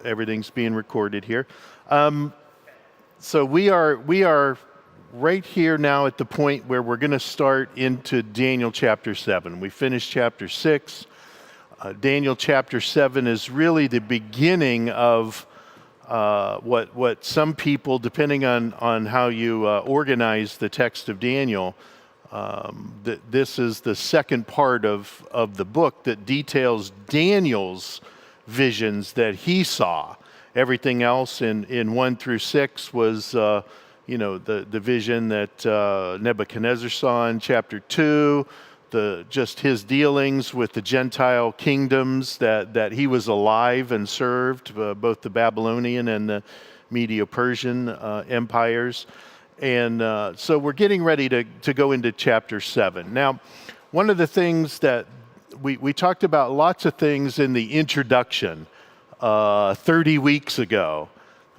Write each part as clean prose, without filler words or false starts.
everything's being recorded here. So we are right here now at the point where we're going to start into Daniel chapter 7. We finished chapter 6. Daniel chapter 7 is really the beginning of what some people, depending on how you organize the text of Daniel, this is the second part of the book that details Daniel's visions that he saw. Everything else in 1 through 6 was, the vision that Nebuchadnezzar saw in chapter 2, just his dealings with the Gentile kingdoms, that he was alive and served, both the Babylonian and the Medo-Persian empires. And so we're getting ready to go into chapter 7. Now, one of the things that we talked about lots of things in the introduction 30 weeks ago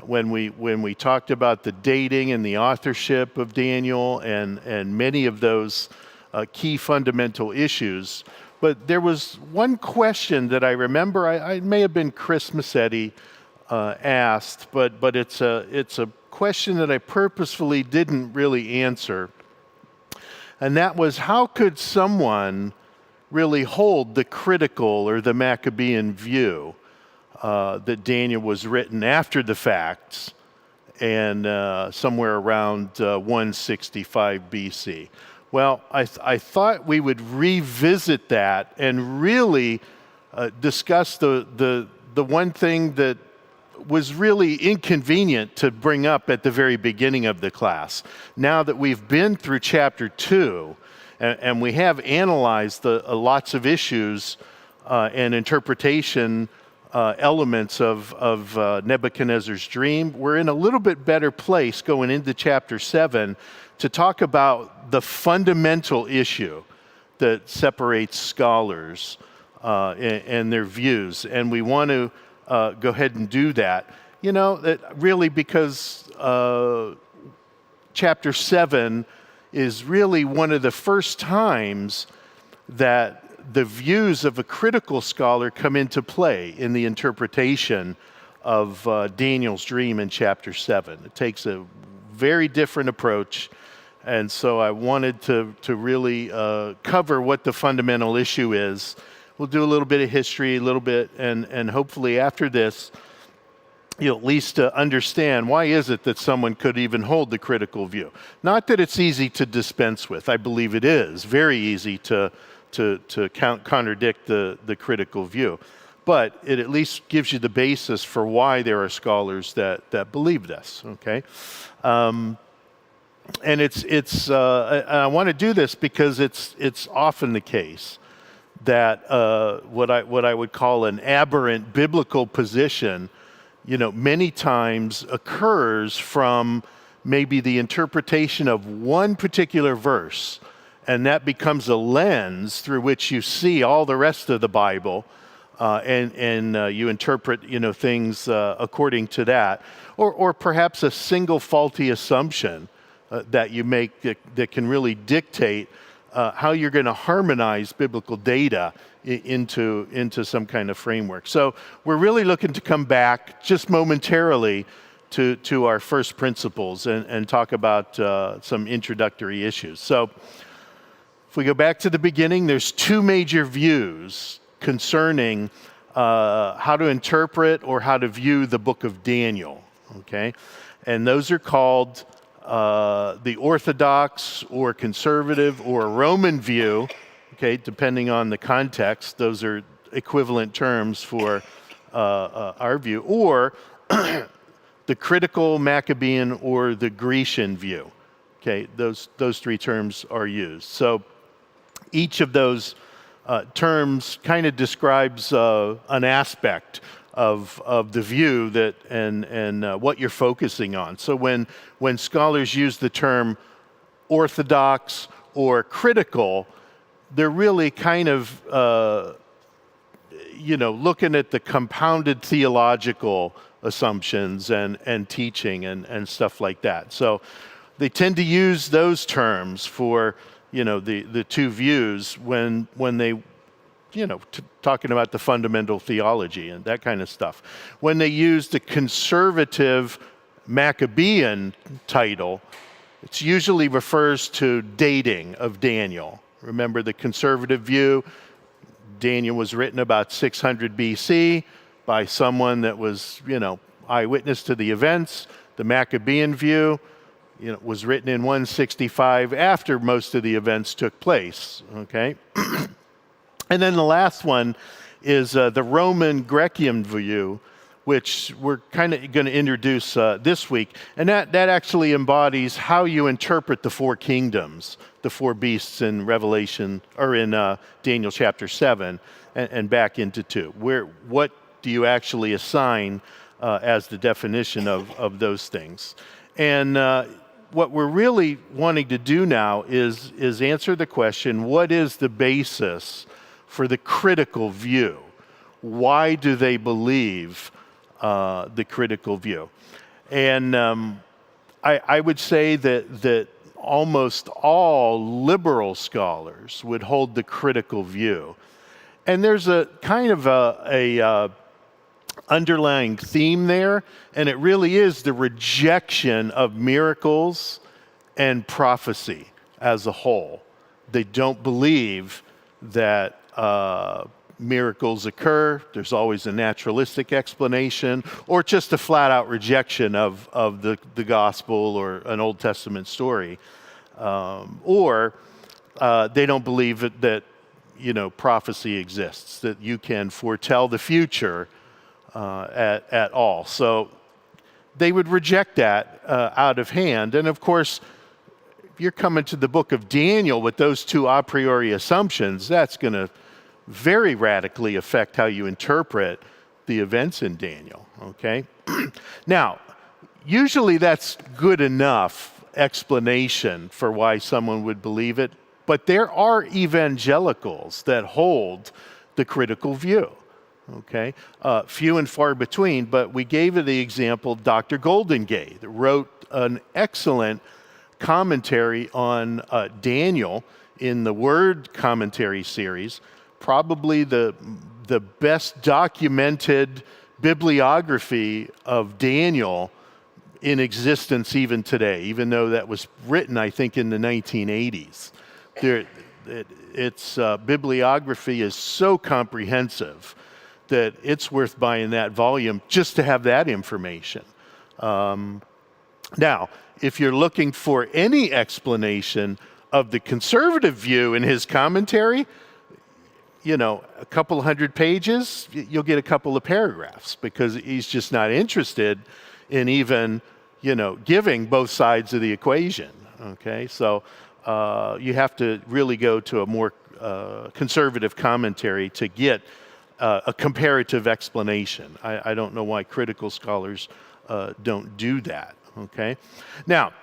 when we talked about the dating and the authorship of Daniel and many of those key fundamental issues. But there was one question that I remember, I may have been Chris Massetti asked, but it's a question that I purposefully didn't really answer. And that was, how could someone really hold the critical or the Maccabean view that Daniel was written after the facts and somewhere around 165 BC? Well, I thought we would revisit that and really discuss the one thing that was really inconvenient to bring up at the very beginning of the class. Now that we've been through chapter 2 and we have analyzed lots of issues and interpretation elements of Nebuchadnezzar's dream, we're in a little bit better place going into chapter 7 to talk about the fundamental issue that separates scholars and their views. And we want to go ahead and do that. Really because chapter 7 is really one of the first times that the views of a critical scholar come into play in the interpretation of Daniel's dream in chapter 7. It takes a very different approach, and so I wanted to really cover what the fundamental issue is. We'll do a little bit of history, a little bit, and hopefully after this, you'll at least understand why is it that someone could even hold the critical view. Not that it's easy to dispense with. I believe it is very easy to contradict the critical view. But it at least gives you the basis for why there are scholars that believe this, okay? And I want to do this because it's often the case that what I would call an aberrant biblical position, many times occurs from maybe the interpretation of one particular verse, and that becomes a lens through which you see all the rest of the Bible, and you interpret things according to that, or perhaps a single faulty assumption that you make that can really dictate how you're going to harmonize biblical data into some kind of framework. So we're really looking to come back just momentarily to our first principles and talk about some introductory issues. So if we go back to the beginning, there's two major views concerning how to interpret or how to view the book of Daniel, okay? And those are called the Orthodox or conservative or Roman view, okay, depending on the context. Those are equivalent terms for our view, or the critical Maccabean or the Grecian view. Okay, those three terms are used. So each of those terms kind of describes an aspect of the view that and what you're focusing on. So when scholars use the term orthodox or critical, they're really kind of looking at the compounded theological assumptions and teaching and stuff like that. So they tend to use those terms for the two views when they talking about the fundamental theology and that kind of stuff. When they use the conservative Maccabean title, it usually refers to dating of Daniel. Remember the conservative view, Daniel was written about 600 BC by someone that was, eyewitness to the events. The Maccabean view, was written in 165 after most of the events took place, okay? And then the last one is the Roman Grecian view, which we're kind of going to introduce this week. And that actually embodies how you interpret the four kingdoms, the four beasts in Revelation, or in Daniel chapter 7, and back into 2. What do you actually assign as the definition of those things? And what we're really wanting to do now is answer the question, what is the basis for the critical view? Why do they believe the critical view? And I would say that almost all liberal scholars would hold the critical view. And there's a kind of a underlying theme there, and it really is the rejection of miracles and prophecy as a whole. They don't believe that miracles occur. There's always a naturalistic explanation, or just a flat-out rejection of the gospel or an Old Testament story. Or they don't believe that prophecy exists, that you can foretell the future at all. So they would reject that out of hand. And of course, if you're coming to the book of Daniel with those two a priori assumptions, that's going to very radically affect how you interpret the events in Daniel, okay? Now, usually that's good enough explanation for why someone would believe it, but there are evangelicals that hold the critical view, okay? Few and far between, but we gave it the example Dr. Goldingay, that wrote an excellent commentary on Daniel in the Word Commentary series, probably the best documented bibliography of Daniel in existence even today, even though that was written, I think, in the 1980s. Its bibliography is so comprehensive that it's worth buying that volume just to have that information. Now, if you're looking for any explanation of the conservative view in his commentary, a couple hundred pages, you'll get a couple of paragraphs, because he's just not interested in even, giving both sides of the equation, okay? So you have to really go to a more conservative commentary to get a comparative explanation. I don't know why critical scholars don't do that, okay? Now,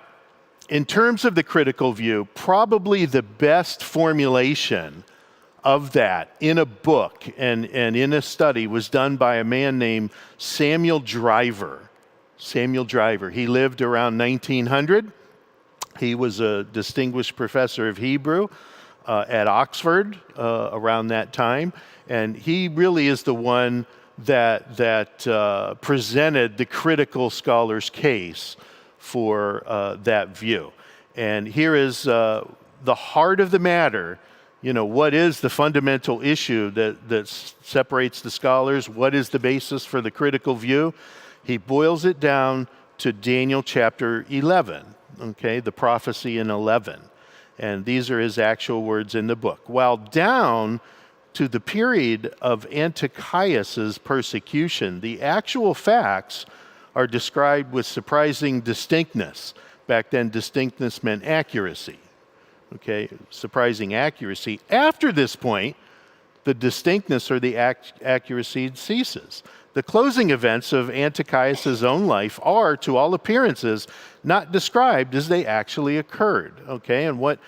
in terms of the critical view, probably the best formulation of that in a book and in a study was done by a man named Samuel Driver. Samuel Driver. He lived around 1900. He was a distinguished professor of Hebrew at Oxford around that time. And he really is the one that presented the critical scholar's case for that view. And here is the heart of the matter. What is the fundamental issue that separates the scholars? What is the basis for the critical view? He boils it down to Daniel chapter 11, okay, the prophecy in 11. And these are his actual words in the book. While down to the period of Antiochus's persecution, the actual facts are described with surprising distinctness. Back then, distinctness meant accuracy. Okay, surprising accuracy. After this point, the distinctness or the accuracy ceases. The closing events of Antiochus's own life are, to all appearances, not described as they actually occurred. Okay, and what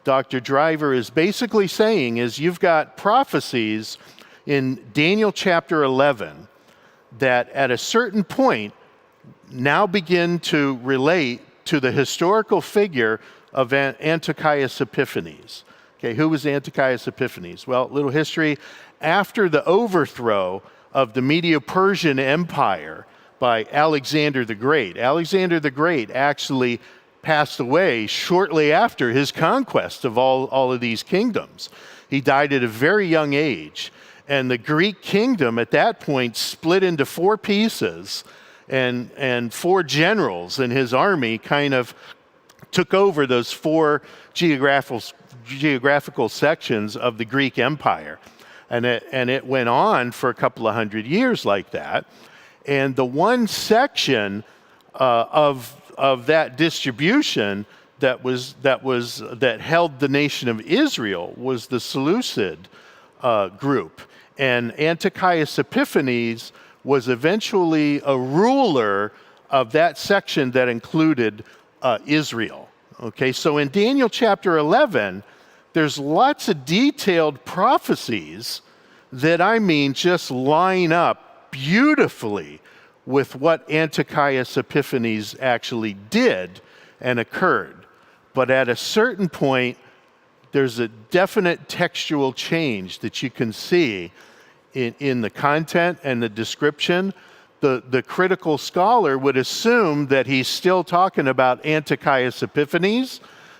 Dr. Driver is basically saying is you've got prophecies in Daniel chapter 11 that at a certain point now begin to relate to the historical figure of Antiochus Epiphanes. Okay, who was Antiochus Epiphanes? Well, little history. after the overthrow of the Medo-Persian Empire by Alexander the Great. Alexander the Great actually passed away shortly after his conquest of all of these kingdoms. He died at a very young age. And the Greek kingdom at that point split into four pieces, and four generals in his army kind of took over those four geographical sections of the Greek Empire. And it went on for a couple of hundred years like that. And the one section of that distribution that held the nation of Israel was the Seleucid group. And Antiochus Epiphanes was eventually a ruler of that section that included Israel. Okay, so in Daniel chapter 11, there's lots of detailed prophecies that, I mean, just line up beautifully with what Antiochus Epiphanes actually did and occurred. But at a certain point, there's a definite textual change that you can see in the content and the description. The critical scholar would assume that he's still talking about Antiochus Epiphanes,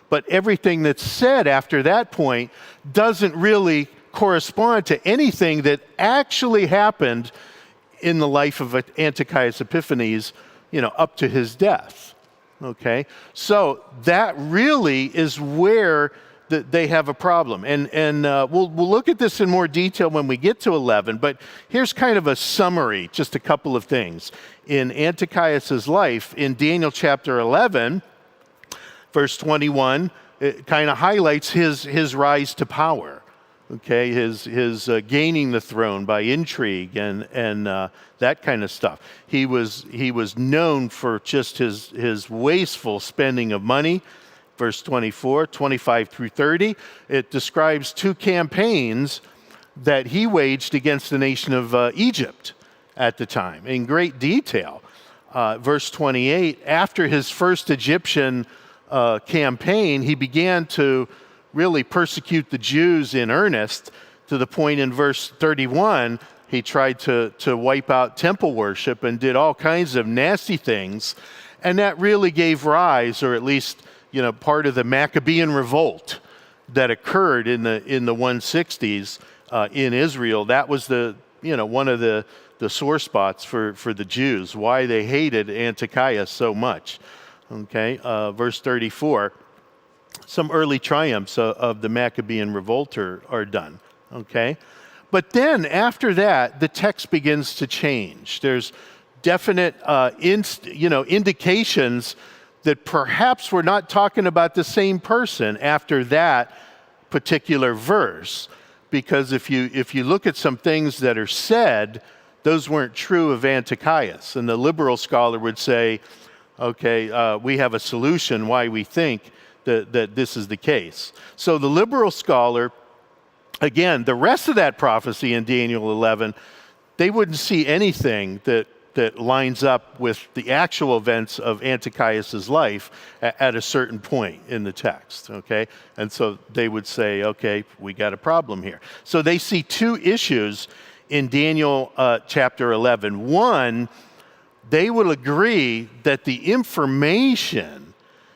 but everything that's said after that point doesn't really correspond to anything that actually happened in the life of Antiochus Epiphanes, up to his death. Okay, so that really is where they have a problem, and we'll look at this in more detail when we get to 11. But here's kind of a summary, just a couple of things in Antiochus's life. In Daniel chapter 11, verse 21, it kind of highlights his rise to power. Okay, his gaining the throne by intrigue and that kind of stuff. He was known for just his wasteful spending of money. Verse 24, 25 through 30, it describes two campaigns that he waged against the nation of Egypt at the time in great detail. Verse 28, after his first Egyptian campaign, he began to really persecute the Jews in earnest, to the point in verse 31, he tried to wipe out temple worship and did all kinds of nasty things. And that really gave rise, or at least part of the Maccabean revolt that occurred in the 160s in Israel. That was one of the sore spots for the Jews, why they hated Antiochus so much. Okay, verse 34, some early triumphs of the Maccabean revolt are done. Okay, but then after that, the text begins to change. There's definite indications that perhaps we're not talking about the same person after that particular verse, because if you look at some things that are said, those weren't true of Antiochus. And the liberal scholar would say, okay, we have a solution why we think that this is the case. So the liberal scholar, again, the rest of that prophecy in Daniel 11, they wouldn't see anything that lines up with the actual events of Antiochus's life at a certain point in the text, okay? And so they would say, okay, we got a problem here. So they see two issues in Daniel chapter 11. One, they will agree that the information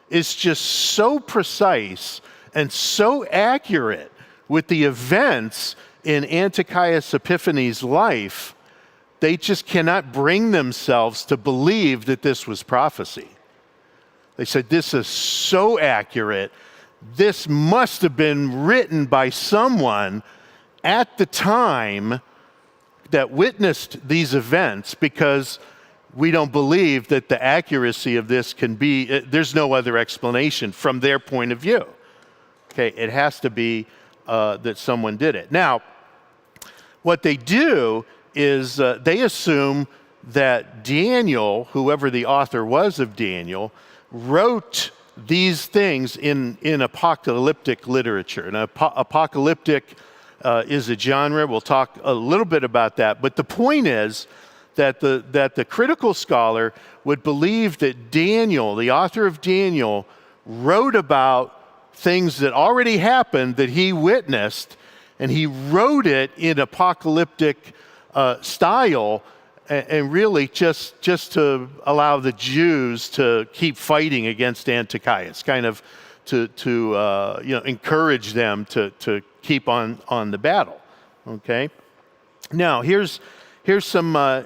is just so precise and so accurate with the events in Antiochus Epiphanes' life, they just cannot bring themselves to believe that this was prophecy. They said, this is so accurate. This must have been written by someone at the time that witnessed these events, because we don't believe that the accuracy of this can be, there's no other explanation from their point of view. Okay, it has to be that someone did it. Now, what they do is they assume that Daniel, whoever the author was of Daniel, wrote these things in apocalyptic literature. And apocalyptic is a genre. We'll talk a little bit about that. But the point is that the critical scholar would believe that Daniel, the author of Daniel, wrote about things that already happened that he witnessed, and he wrote it in apocalyptic style, and really just to allow the Jews to keep fighting against Antiochus, kind of to encourage them to keep on the battle. Okay. Now here's some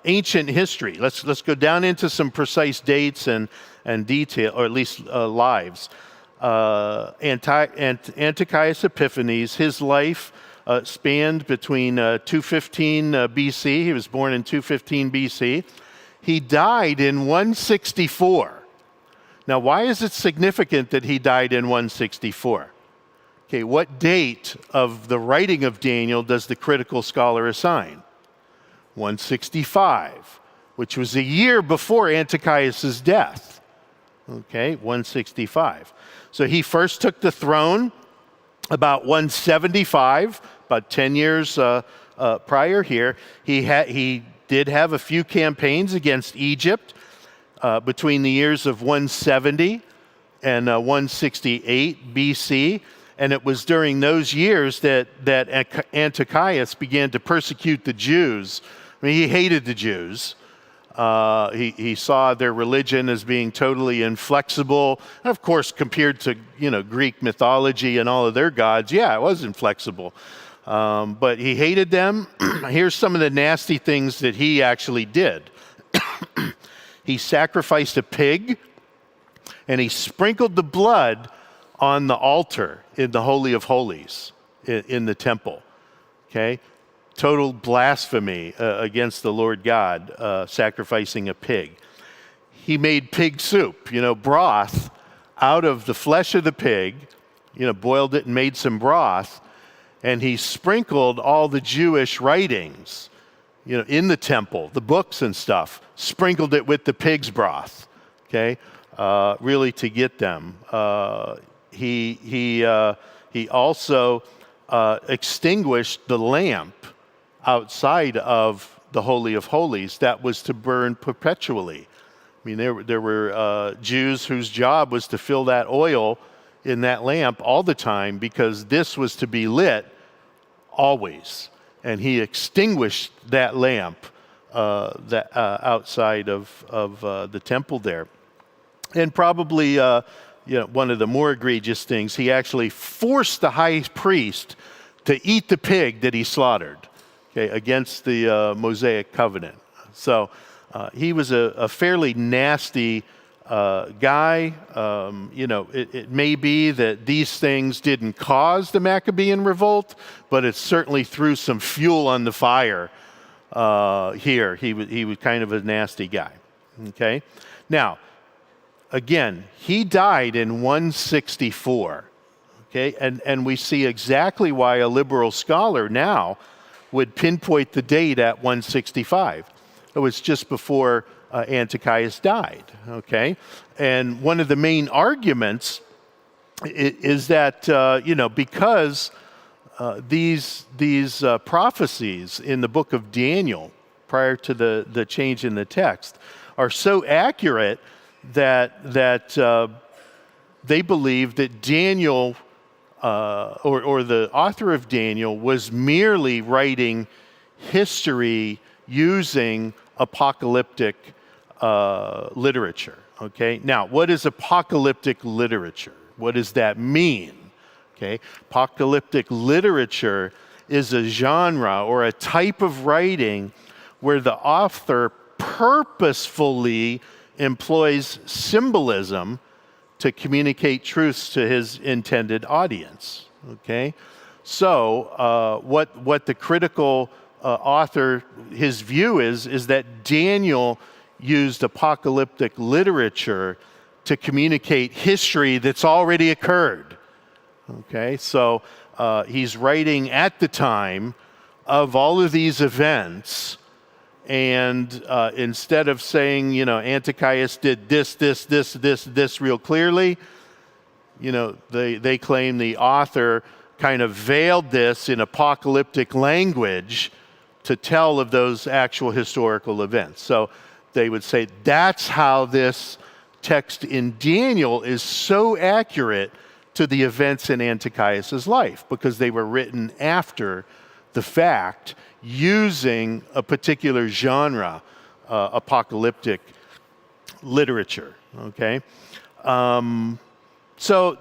ancient history. Let's go down into some precise dates and detail, or at least lives. Antiochus Epiphanes, his life spanned between 215 BC. He was born in 215 BC. He died in 164. Now, why is it significant that he died in 164? Okay, what date of the writing of Daniel does the critical scholar assign? 165, which was a year before Antiochus' death. Okay, 165. So he first took the throne about 175, about 10 years prior here. He did have a few campaigns against Egypt between the years of 170 and 168 BC. And it was during those years that Antiochus began to persecute the Jews. I mean, he hated the Jews. He saw their religion as being totally inflexible. And of course, compared to Greek mythology and all of their gods, yeah, it was inflexible. But he hated them. Here's some of the nasty things that he actually did. He sacrificed a pig, and he sprinkled the blood on the altar in the Holy of Holies in the temple. Okay? Total blasphemy against the Lord God, sacrificing a pig. He made pig soup, broth, out of the flesh of the pig, boiled it and made some broth, and he sprinkled all the Jewish writings, in the temple, the books and stuff, sprinkled it with the pig's broth, okay, really to get them. He also extinguished the lamp outside of the Holy of Holies that was to burn perpetually. I mean, there were Jews whose job was to fill that oil in that lamp all the time, because this was to be lit always. And he extinguished that lamp outside of the temple there. And probably one of the more egregious things, he actually forced the high priest to eat the pig that he slaughtered, okay, against the Mosaic covenant. So he was a fairly nasty guy. It may be that these things didn't cause the Maccabean revolt, but it certainly threw some fuel on the fire here. He was kind of a nasty guy. Okay, now again, he died in 164. Okay, and we see exactly why a liberal scholar now would pinpoint the date at 165. It was just before Antiochus died, okay? And one of the main arguments is that, because these prophecies in the book of Daniel, prior to the change in the text, are so accurate that they believe that Daniel, or the author of Daniel, was merely writing history using apocalyptic literature. Okay, now what is apocalyptic literature? What does that mean? Okay, apocalyptic literature is a genre or a type of writing where the author purposefully employs symbolism to communicate truths to his intended audience. Okay, so what the critical author, his view is that Daniel used apocalyptic literature to communicate history that's already occurred. Okay, so he's writing at the time of all of these events, and instead of saying, Antiochus did this real clearly, they claim the author kind of veiled this in apocalyptic language to tell of those actual historical events. So they would say that's how this text in Daniel is so accurate to the events in Antiochus's life because they were written after the fact using a particular genre, apocalyptic literature, okay? So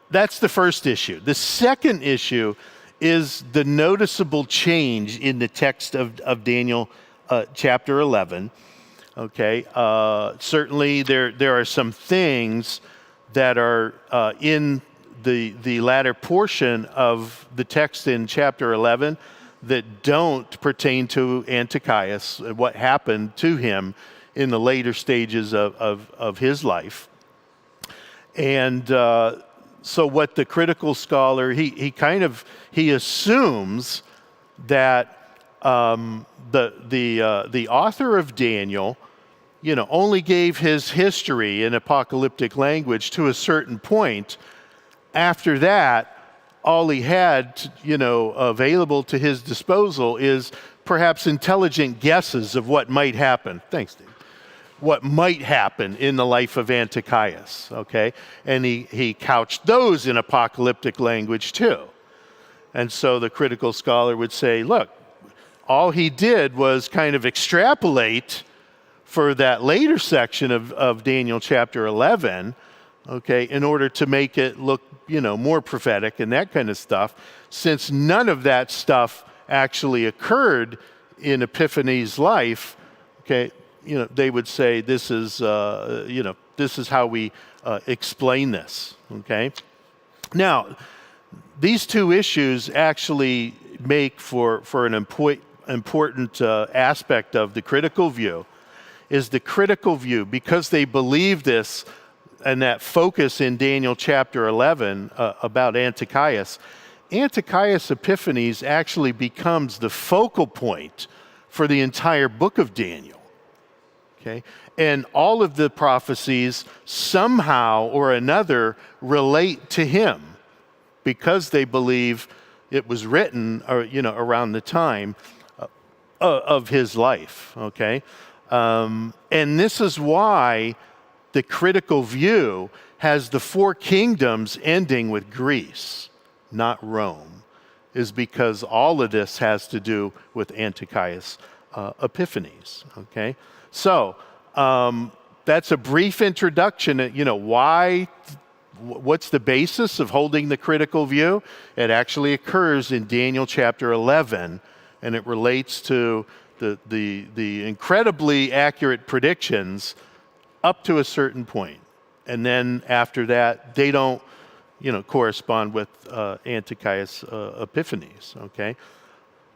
that's the first issue. The second issue is the noticeable change in the text of Daniel chapter 11, okay? Certainly there are some things that are in the latter portion of the text in chapter 11 that don't pertain to Antiochus, what happened to him in the later stages of his life. And so what the critical scholar, he assumes that the author of Daniel, only gave his history in apocalyptic language to a certain point. After that, all he had, available to his disposal is perhaps intelligent guesses of what might happen. Thanks, Dave. What might happen in the life of Antiochus, okay? And he couched those in apocalyptic language too. And so the critical scholar would say, look, all he did was kind of extrapolate for that later section of Daniel chapter 11, okay, in order to make it look, more prophetic and that kind of stuff, since none of that stuff actually occurred in Epiphanes' life, okay, they would say this is, this is how we explain this, okay? Now, these two issues actually make for an important aspect of the critical view, is the critical view, because they believe this and that focus in Daniel chapter 11 about Antiochus. Antiochus Epiphanes actually becomes the focal point for the entire book of Daniel. Okay? And all of the prophecies somehow or another relate to him because they believe it was written around the time of his life. Okay? And this is why the critical view has the four kingdoms ending with Greece, not Rome, is because all of this has to do with Antiochus Epiphanes. Okay? So that's a brief introduction. What's the basis of holding the critical view? It actually occurs in Daniel chapter 11, and it relates to the incredibly accurate predictions up to a certain point. And then after that, they don't, correspond with Antiochus Epiphanes. Okay.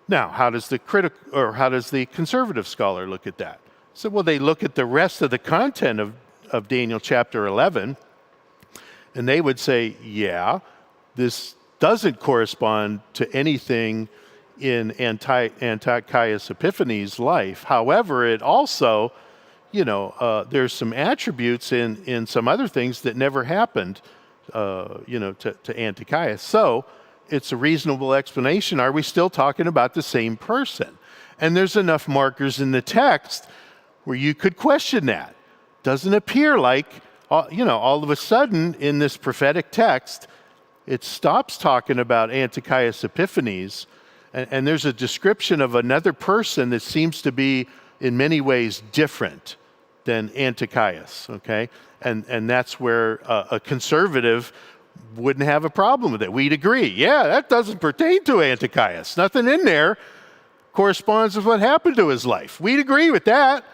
Now, how does the conservative scholar look at that? So, well, they look at the rest of the content of Daniel chapter 11, and they would say, yeah, this doesn't correspond to anything in Antiochus Epiphanes' life. However, it also, there's some attributes in some other things that never happened, to Antiochus. So it's a reasonable explanation. Are we still talking about the same person? And there's enough markers in the text where you could question that. Doesn't appear like, all of a sudden in this prophetic text, it stops talking about Antiochus Epiphanes, and there's a description of another person that seems to be in many ways different than Antiochus, okay? And that's where a conservative wouldn't have a problem with it. We'd agree, yeah, that doesn't pertain to Antiochus. Nothing in there corresponds with what happened to his life. We'd agree with that.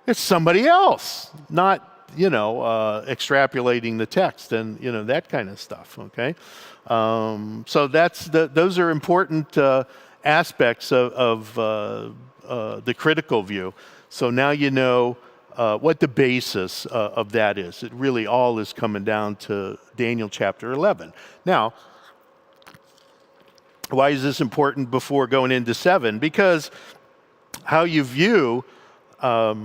It's somebody else, not, extrapolating the text and, that kind of stuff, okay? So those are important aspects of the critical view. So now you know what the basis of that is. It really all is coming down to Daniel chapter 11. Now, why is this important before going into 7? Because how you view, if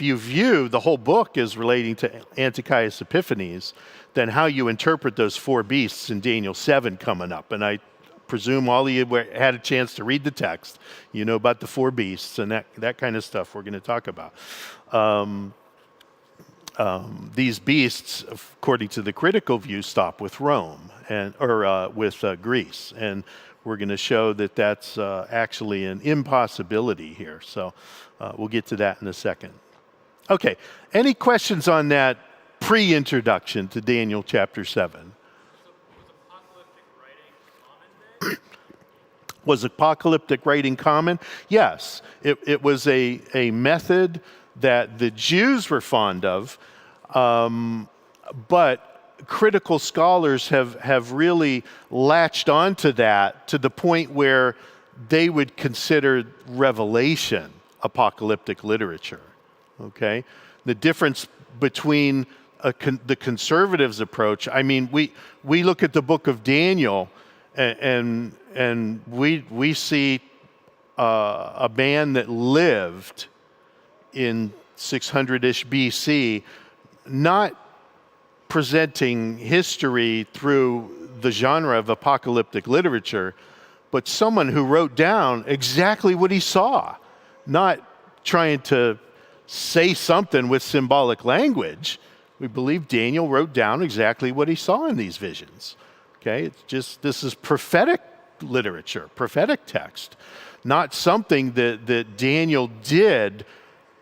you view the whole book as relating to Antiochus Epiphanes, then how you interpret those four beasts in Daniel 7 coming up. And I presume all of you had a chance to read the text. You know about the four beasts and that kind of stuff we're going to talk about. these beasts, according to the critical view, stop with Rome or with Greece, and we're going to show that that's actually an impossibility here. So we'll get to that in a second. Okay, any questions on that pre-introduction to Daniel chapter 7? Was apocalyptic writing common? Yes, it was a method that the Jews were fond of, but critical scholars have really latched onto that to the point where they would consider Revelation apocalyptic literature. Okay, the difference between the conservatives' approach. I mean, we look at the book of Daniel, and we see a man that lived in 600-ish BC, not presenting history through the genre of apocalyptic literature, but someone who wrote down exactly what he saw, not trying to say something with symbolic language. We believe Daniel wrote down exactly what he saw in these visions. Okay, it's just, this is prophetic literature, prophetic text, not something that Daniel did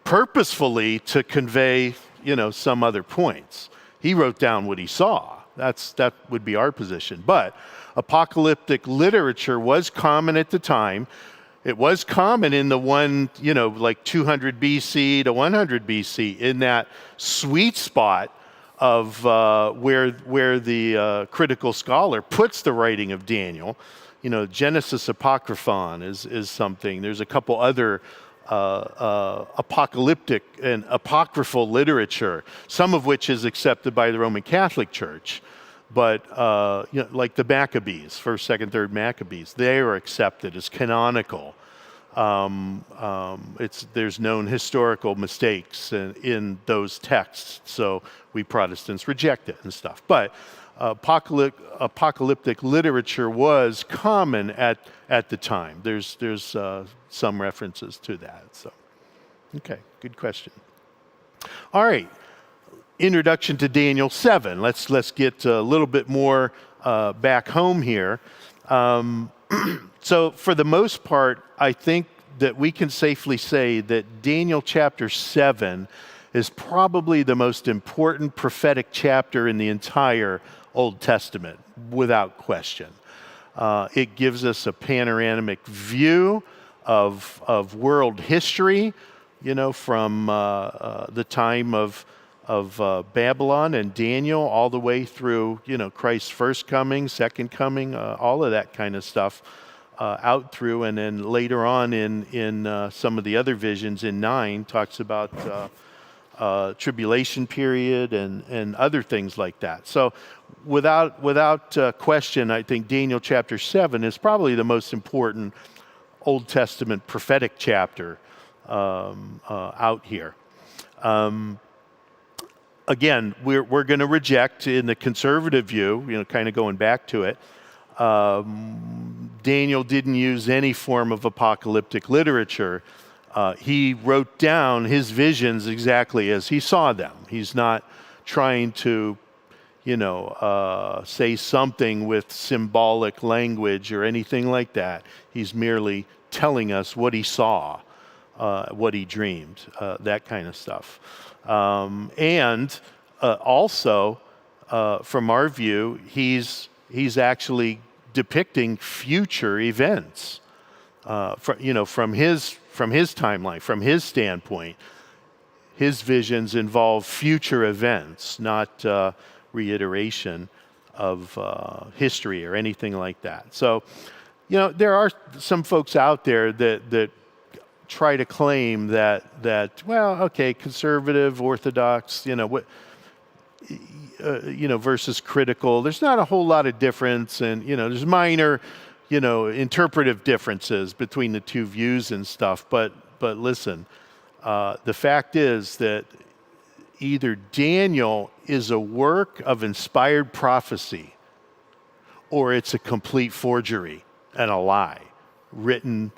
purposefully to convey, some other points. He wrote down what he saw. That would be our position. But apocalyptic literature was common at the time. It was common in the like 200 BC to 100 BC, in that sweet spot of where the critical scholar puts the writing of Daniel. Genesis Apocryphon is something. There's a couple other apocalyptic and apocryphal literature, some of which is accepted by the Roman Catholic Church. But like the Maccabees, 1st, 2nd, 3rd Maccabees, they are accepted as canonical. There's known historical mistakes in those texts, so we Protestants reject it and stuff. But apocalyptic literature was common at the time. There's some references to that. So, okay, good question. All right, introduction to Daniel 7. Let's get a little bit more back home here. So for the most part, I think that we can safely say that Daniel chapter 7 is probably the most important prophetic chapter in the entire Old Testament, without question. It gives us a panoramic view of world history, from the time of Babylon and Daniel all the way through, Christ's first coming, second coming, all of that kind of stuff out through. And then later on in some of the other visions in 9 talks about tribulation period and other things like that. So without question, I think Daniel chapter 7 is probably the most important Old Testament prophetic chapter out here. Again, we're going to reject, in the conservative view, kind of going back to it, Daniel didn't use any form of apocalyptic literature. He wrote down his visions exactly as he saw them. He's not trying to, say something with symbolic language or anything like that. He's merely telling us what he saw, what he dreamed, that kind of stuff. And also, from our view, he's actually depicting future events. From his timeline, from his standpoint, his visions involve future events, not reiteration of history or anything like that. So, there are some folks out there that try to claim that conservative, orthodox, versus critical. There's not a whole lot of difference, and there's minor, interpretive differences between the two views and stuff. But listen, the fact is that either Daniel is a work of inspired prophecy, or it's a complete forgery and a lie, written,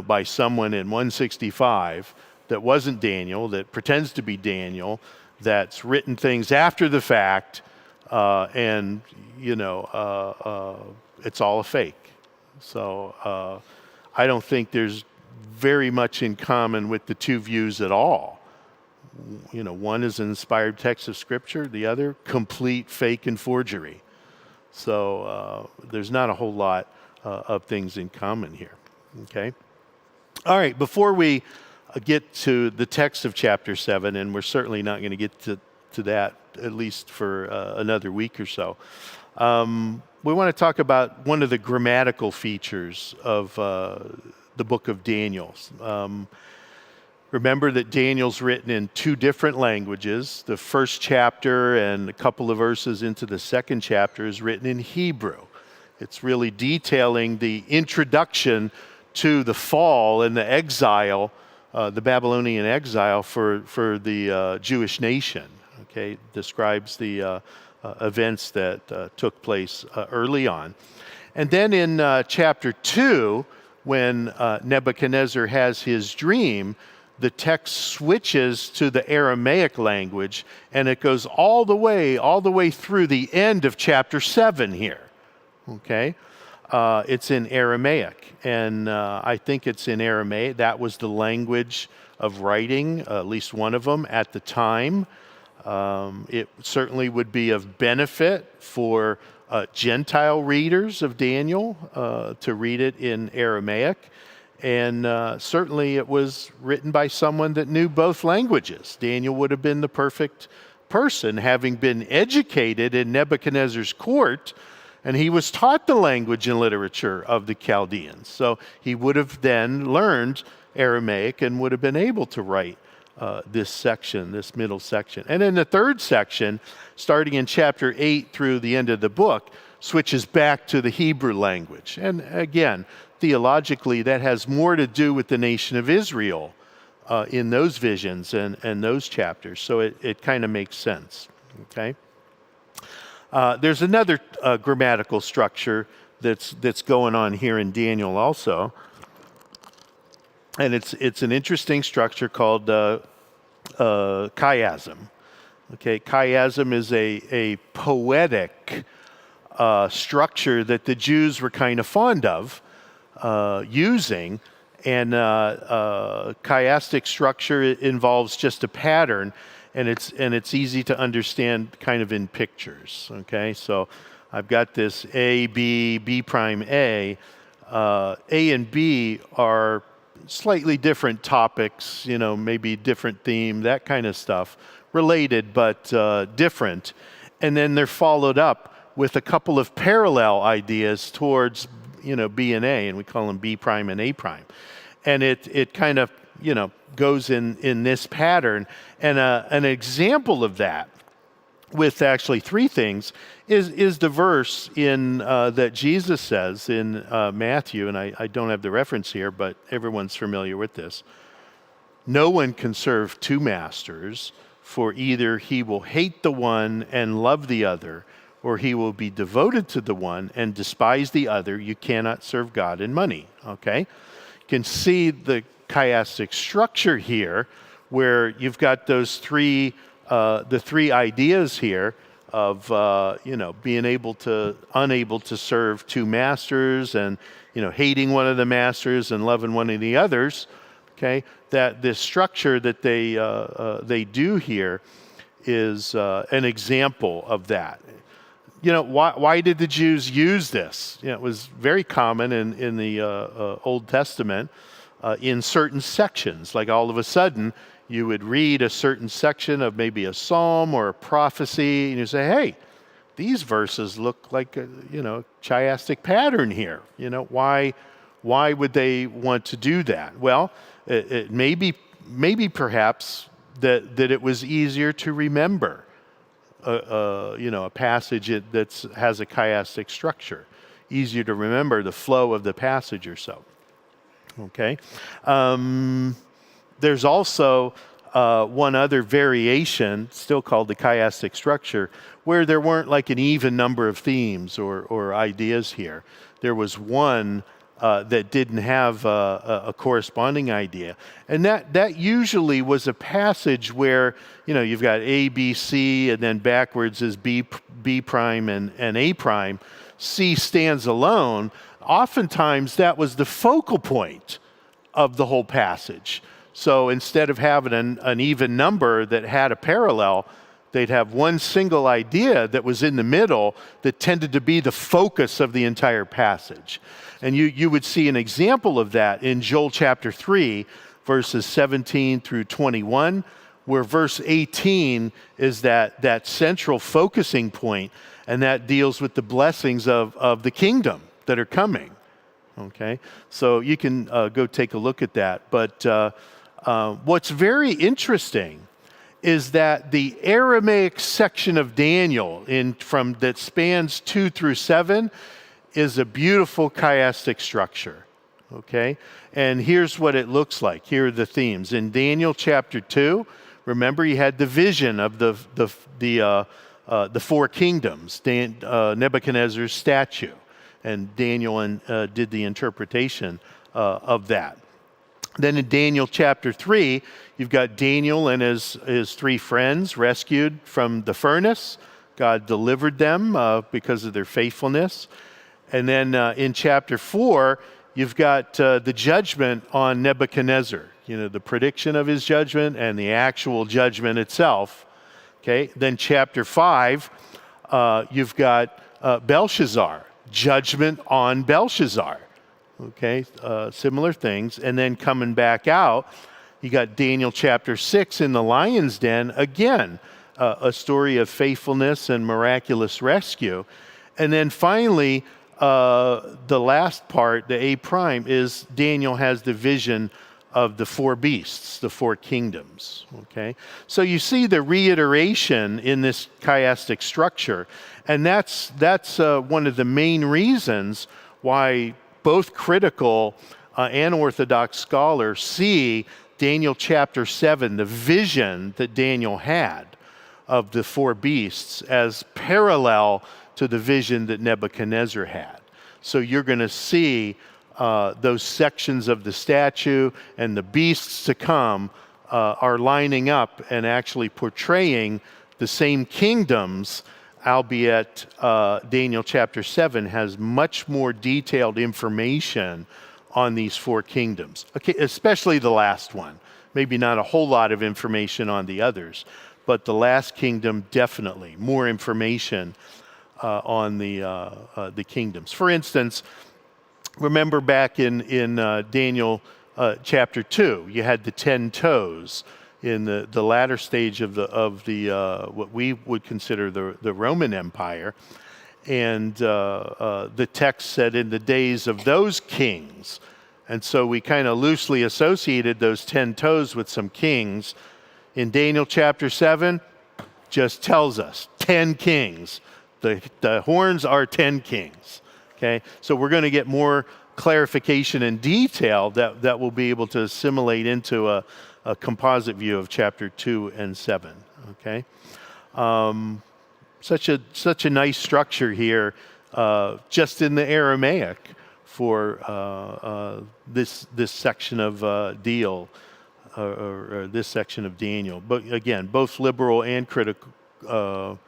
by someone in 165 that wasn't Daniel, that pretends to be Daniel, that's written things after the fact, and it's all a fake. So I don't think there's very much in common with the two views at all. One is an inspired text of Scripture, the other complete fake and forgery. So there's not a whole lot of things in common here. Okay. All right. Before we get to the text of chapter 7, and we're certainly not going to get to that at least for another week or so, we want to talk about one of the grammatical features of the book of Daniel. Remember that Daniel's written in two different languages. The first chapter and a couple of verses into the second chapter is written in Hebrew. It's really detailing the introduction to the fall and the exile, the Babylonian exile for the Jewish nation. Okay, describes the events that took place early on. And then in chapter 2, when Nebuchadnezzar has his dream, the text switches to the Aramaic language, and it goes all the way through the end of chapter 7 here. Okay, it's in Aramaic, and I think it's in Aramaic. That was the language of writing, at least one of them at the time. It certainly would be of benefit for Gentile readers of Daniel to read it in Aramaic. And certainly it was written by someone that knew both languages. Daniel would have been the perfect person, having been educated in Nebuchadnezzar's court, and he was taught the language and literature of the Chaldeans. So he would have then learned Aramaic and would have been able to write this section, this middle section. And then the third section, starting in chapter 8 through the end of the book, switches back to the Hebrew language. And again, theologically, that has more to do with the nation of Israel in those visions and those chapters. So it kind of makes sense. Okay. There's another grammatical structure that's going on here in Daniel also, and it's an interesting structure called chiasm. Okay, chiasm is a poetic structure that the Jews were kind of fond of using, and chiastic structure involves just a pattern, and it's easy to understand kind of in pictures. Okay, so I've got this A, B, B prime A. A and B are slightly different topics, maybe different theme, that kind of stuff, related but different, and then they're followed up with a couple of parallel ideas towards B and A, and we call them B prime and A prime. And it kind of, goes in this pattern. And an example of that, with actually three things, is the verse in that Jesus says in Matthew, and I don't have the reference here, but everyone's familiar with this. No one can serve two masters, for either he will hate the one and love the other, or he will be devoted to the one and despise the other. You cannot serve God and money. Okay? You can see the chiastic structure here, where you've got those the three ideas here of being unable to serve two masters, and hating one of the masters and loving one of the others. Okay, that this structure that they do here is an example of that. Why did the Jews use this? It was very common in the Old Testament in certain sections. Like all of a sudden, you would read a certain section of maybe a psalm or a prophecy, and you say, hey, these verses look like a chiastic pattern here. Why would they want to do that? Well, it maybe perhaps that it was easier to remember a passage that has a chiastic structure, easier to remember the flow of the passage or so. Okay. There's also one other variation, still called the chiastic structure, where there weren't like an even number of themes or ideas here. There was one that didn't have a corresponding idea. And that usually was a passage where, you've got A, B, C, and then backwards is B prime and A prime. C stands alone. Oftentimes that was the focal point of the whole passage. So instead of having an even number that had a parallel, they'd have one single idea that was in the middle that tended to be the focus of the entire passage. And you would see an example of that in Joel chapter 3, verses 17 through 21, where verse 18 is that central focusing point, and that deals with the blessings of the kingdom that are coming. Okay, so you can go take a look at that. But what's very interesting is that the Aramaic section of Daniel that spans 2 through 7 is a beautiful chiastic structure. Okay, and here's what it looks like. Here are the themes. In Daniel chapter 2, remember you had the vision of the four kingdoms, Nebuchadnezzar's statue, and Daniel did the interpretation of that. Then in Daniel chapter 3, you've got Daniel and his three friends rescued from the furnace. God delivered them because of their faithfulness. And then in chapter 4, you've got the judgment on Nebuchadnezzar, the prediction of his judgment and the actual judgment itself. Okay. Then chapter 5, you've got Belshazzar, judgment on Belshazzar. Okay, similar things. And then coming back out, you got Daniel chapter 6 in the lion's den, again, a story of faithfulness and miraculous rescue. And then finally, the last part, the A prime, is Daniel has the vision of the four beasts, the four kingdoms. Okay, so you see the reiteration in this chiastic structure, and that's one of the main reasons why both critical and Orthodox scholars see Daniel chapter 7, the vision that Daniel had of the four beasts, as parallel to the vision that Nebuchadnezzar had. So you're going to see those sections of the statue and the beasts to come are lining up and actually portraying the same kingdoms, albeit Daniel chapter 7 has much more detailed information on these four kingdoms, okay, especially the last one. Maybe not a whole lot of information on the others, but the last kingdom definitely more information on the kingdoms. For instance, remember back in Daniel chapter 2, you had the 10 toes in the latter stage of the what we would consider the Roman Empire, and the text said in the days of those kings, and so we kind of loosely associated those 10 toes with some kings. In Daniel chapter 7, just tells us 10 kings. The horns are 10 kings. Okay, so we're going to get more clarification and detail that we'll be able to assimilate into a composite view of chapter 2 and 7. Okay, such a nice structure here, just in the Aramaic for this section of deal or this section of Daniel. But again, both liberal and critical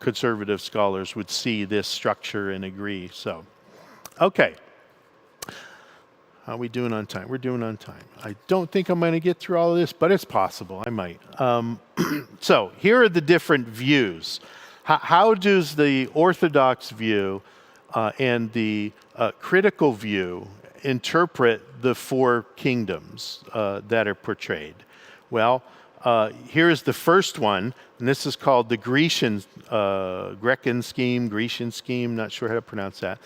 conservative scholars would see this structure and agree. So, okay. How are we doing on time? We're doing on time. I don't think I'm going to get through all of this, but it's possible. I might. So here are the different views. How does the Orthodox view and the critical view interpret the four kingdoms that are portrayed? Well, here's the first one, and this is called the Grecian scheme, not sure how to pronounce that.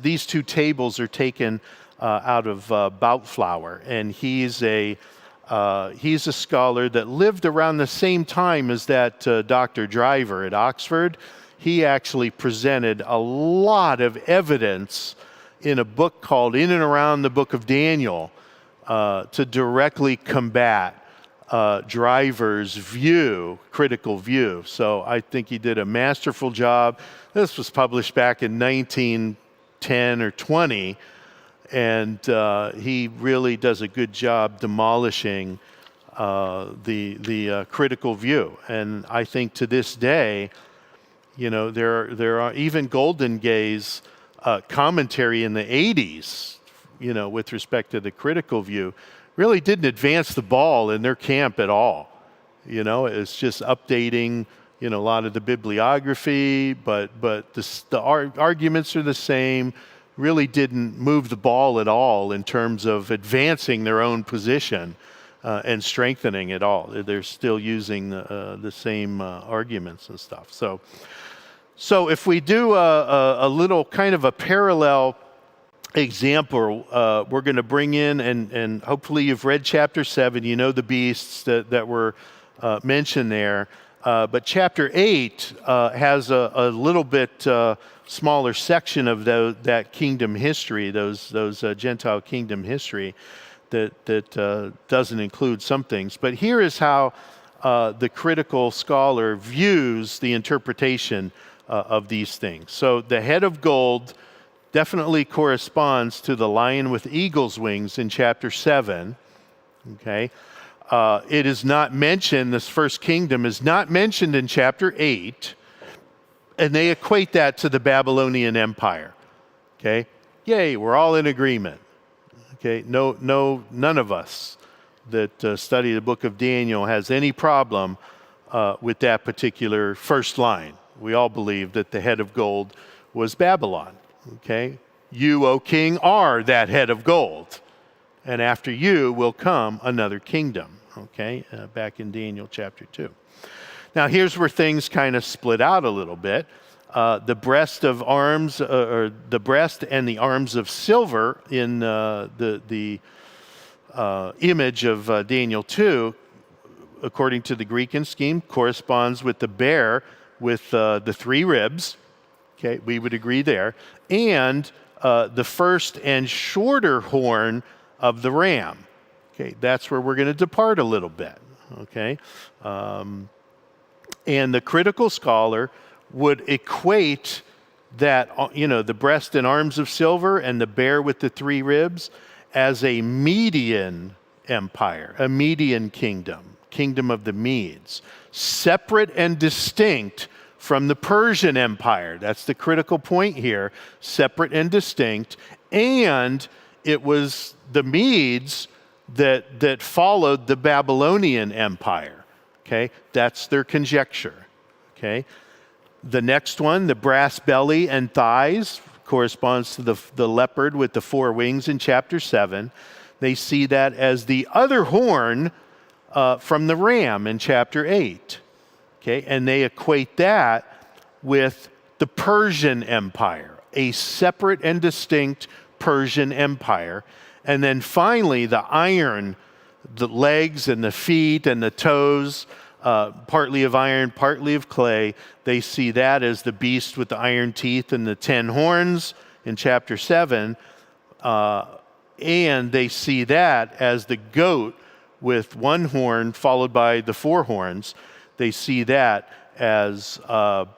These two tables are taken out of Boutflower, and he's a scholar that lived around the same time as that Dr. Driver at Oxford. He actually presented a lot of evidence in a book called In and Around the Book of Daniel to directly combat Driver's critical view. So I think he did a masterful job. This was published back in 10 or 20, and he really does a good job demolishing the critical view. And I think to this day, there are even Golden Gay's commentary in the 80s, with respect to the critical view, really didn't advance the ball in their camp at all. It's just updating, a lot of the bibliography, but the arguments are the same. Really didn't move the ball at all in terms of advancing their own position and strengthening it all. They're still using the same arguments and stuff. So if we do a little kind of a parallel example, we're going to bring in, and hopefully you've read chapter 7, the beasts that were mentioned there. But chapter 8 has a little bit smaller section of that kingdom history, those Gentile kingdom history that doesn't include some things. But here is how the critical scholar views the interpretation of these things. So the head of gold definitely corresponds to the lion with eagle's wings in chapter 7. Okay. It is not mentioned, this first kingdom is not mentioned in chapter 8, and they equate that to the Babylonian Empire. Okay. Yay, we're all in agreement. Okay. None of us that study the book of Daniel has any problem with that particular first line. We all believe that the head of gold was Babylon. Okay? You, O king, are that head of gold. And after you will come another kingdom. Okay? Back in Daniel chapter 2. Now here's where things kind of split out a little bit. The breast of arms, or the breast and the arms of silver in the image of Daniel 2, according to the Greek scheme, corresponds with the bear with the 3 ribs. Okay, we would agree there. And the first and shorter horn of the ram. Okay, that's where we're going to depart a little bit. Okay, and the critical scholar would equate that, the breast and arms of silver and the bear with the 3 ribs as a Median empire, a Median kingdom of the Medes, separate and distinct from the Persian Empire. That's the critical point here, separate and distinct. And it was the Medes that followed the Babylonian Empire. Okay, that's their conjecture. Okay, the next one, the brass belly and thighs, corresponds to the leopard with the 4 wings in chapter 7. They see that as the other horn from the ram in chapter 8. Okay, and they equate that with the Persian Empire, a separate and distinct Persian Empire. And then finally, the iron, the legs and the feet and the toes, partly of iron, partly of clay, they see that as the beast with the iron teeth and the 10 horns in chapter 7. And they see that as the goat with 1 horn followed by the 4 horns. They see that as the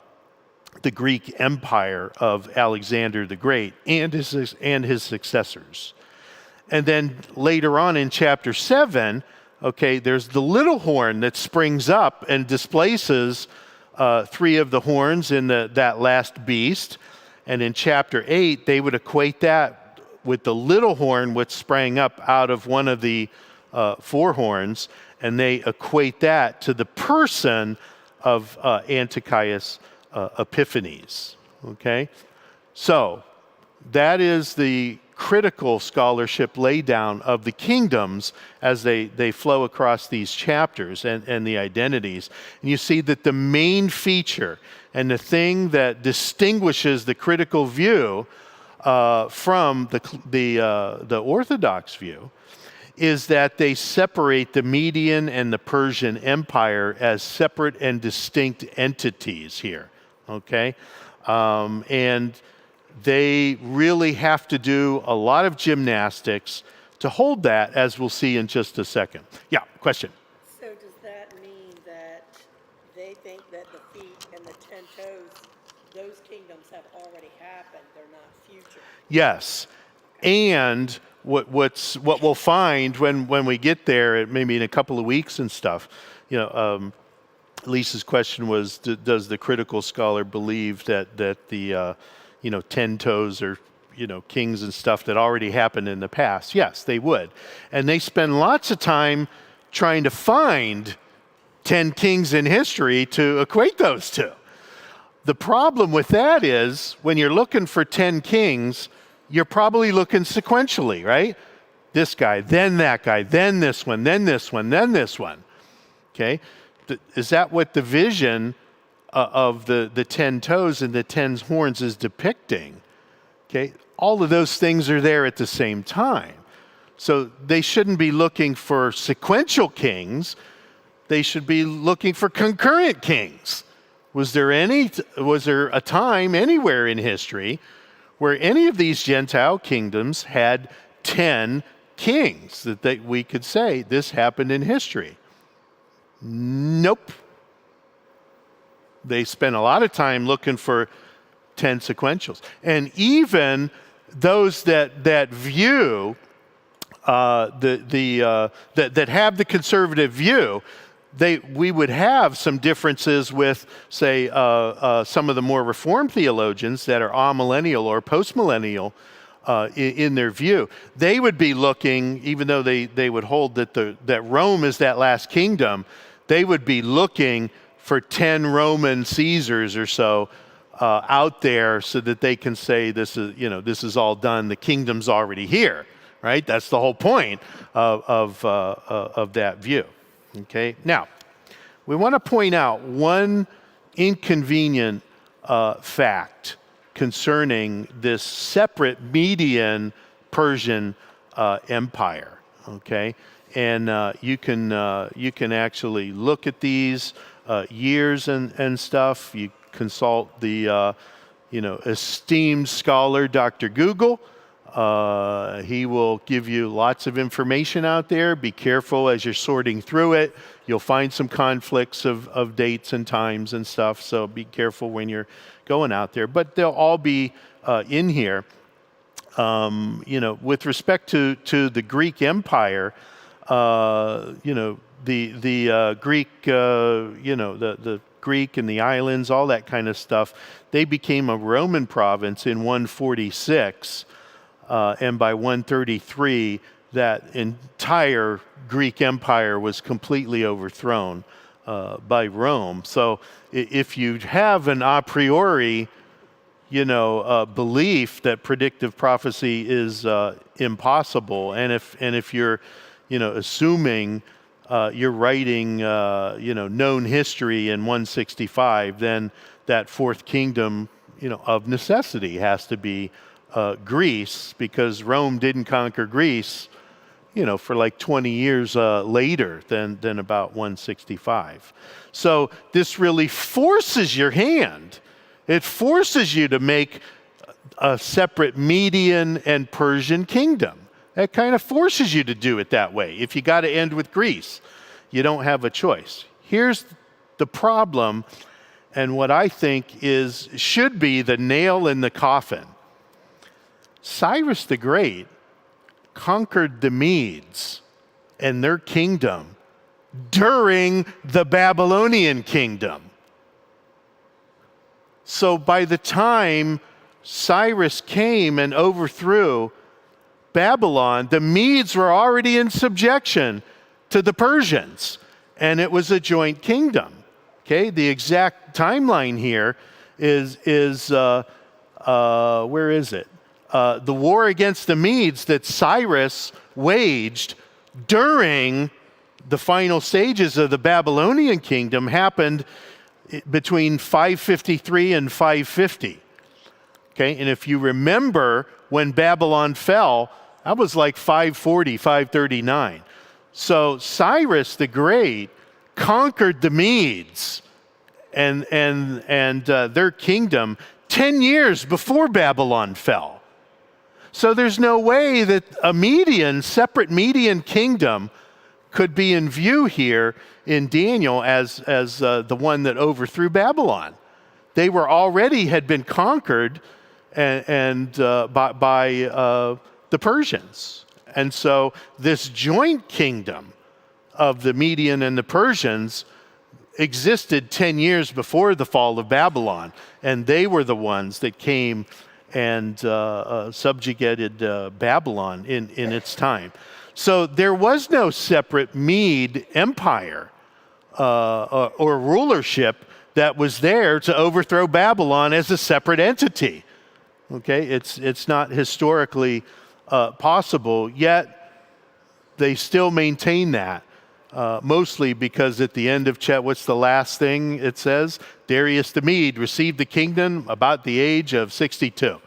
Greek Empire of Alexander the Great and his successors. And then later on in chapter 7, okay, there's the little horn that springs up and displaces 3 of the horns in that last beast. And in chapter 8, they would equate that with the little horn which sprang up out of one of the 4 horns, and they equate that to the person of Antiochus Epiphanes. Okay? So, that is the critical scholarship laydown of the kingdoms as they flow across these chapters and the identities. And you see that the main feature and the thing that distinguishes the critical view from the Orthodox view is that they separate the Median and the Persian Empire as separate and distinct entities here. Okay? And they really have to do a lot of gymnastics to hold that, as we'll see in just a second. Yeah, question? So does that mean that they think that the feet and the 10 toes those kingdoms have already happened. They're not future. Yes. And what we'll find when we get there, maybe in a couple of weeks and stuff, Lisa's question was, does the critical scholar believe that the 10 toes are kings and stuff that already happened in the past? Yes, they would. And they spend lots of time trying to find 10 kings in history to equate those to. The problem with that is when you're looking for 10 kings, you're probably looking sequentially, right? This guy, then that guy, then this one, then this one, then this one. Okay? Is that what the vision of the 10 toes and the 10 horns is depicting? Okay? All of those things are there at the same time. So they shouldn't be looking for sequential kings. They should be looking for concurrent kings. Was there a time anywhere in history where any of these Gentile kingdoms had 10 kings that we could say this happened in history? Nope. They spent a lot of time looking for 10 sequentials. And even those that view, that have the conservative view, we would have some differences with, say, some of the more Reformed theologians that are amillennial or postmillennial in their view. They would be looking, even though they would hold that Rome is that last kingdom, they would be looking for 10 Roman Caesars or so out there so that they can say this is all done. The kingdom's already here, right? That's the whole point of that view. Okay, now, we want to point out one inconvenient fact concerning this separate Median Persian empire, okay? And you can actually look at these years and stuff. You consult the esteemed scholar, Dr. Google. He will give you lots of information out there. Be careful as you're sorting through it. You'll find some conflicts of dates and times and stuff, so be careful when you're going out there. But they'll all be in here. With respect to the Greek Empire, the Greek, the Greek and the islands, all that kind of stuff, they became a Roman province in 146. And by 133, that entire Greek Empire was completely overthrown by Rome. So if you have an a priori, belief that predictive prophecy is impossible, and if you're, assuming you're writing, known history in 165, then that fourth kingdom, of necessity has to be Greece, because Rome didn't conquer Greece, for like 20 years later than about 165. So this really forces your hand. It forces you to make a separate Median and Persian kingdom. It kind of forces you to do it that way. If you got to end with Greece, you don't have a choice. Here's the problem, and what I think should be the nail in the coffin. Cyrus the Great conquered the Medes and their kingdom during the Babylonian kingdom. So by the time Cyrus came and overthrew Babylon, the Medes were already in subjection to the Persians, and it was a joint kingdom. Okay, the exact timeline here is where is it? The war against the Medes that Cyrus waged during the final stages of the Babylonian kingdom happened between 553 and 550. Okay, and if you remember when Babylon fell, that was like 540, 539. So Cyrus the Great conquered the Medes and their kingdom 10 years before Babylon fell. So there's no way that a separate Median kingdom could be in view here in Daniel as the one that overthrew Babylon. they were already had been conquered by the Persians. And so this joint kingdom of the Median and the Persians existed 10 years before the fall of Babylon. And they were the ones that came and subjugated Babylon in its time. So there was no separate Mede empire or rulership that was there to overthrow Babylon as a separate entity. Okay, it's not historically possible, yet they still maintain that, mostly because at the end of what's the last thing it says? Darius the Mede received the kingdom about the age of 62.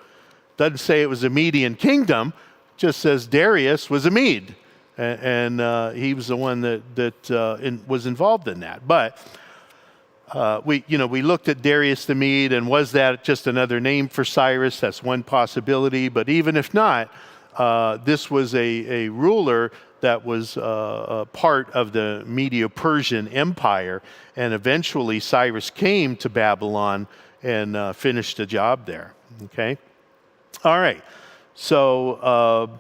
Doesn't say it was a Median kingdom, just says Darius was a Mede, and he was the one that was involved in that. But we looked at Darius the Mede, and was that just another name for Cyrus? That's one possibility. But even if not, this was a ruler that was part of the Medo-Persian Empire, and eventually Cyrus came to Babylon and finished the job there. Okay, all right. So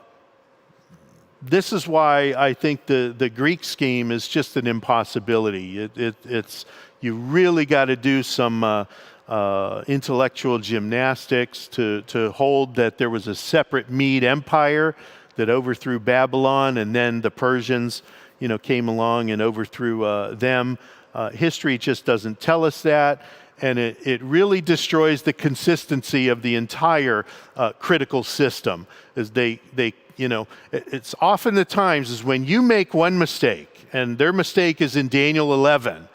this is why I think the Greek scheme is just an impossibility. It's you really got to do some intellectual gymnastics to hold that there was a separate Mede empire that overthrew Babylon, and then the Persians, came along and overthrew them. History just doesn't tell us that, and it really destroys the consistency of the entire critical system. As it's often the times is when you make one mistake, and their mistake is in Daniel 11.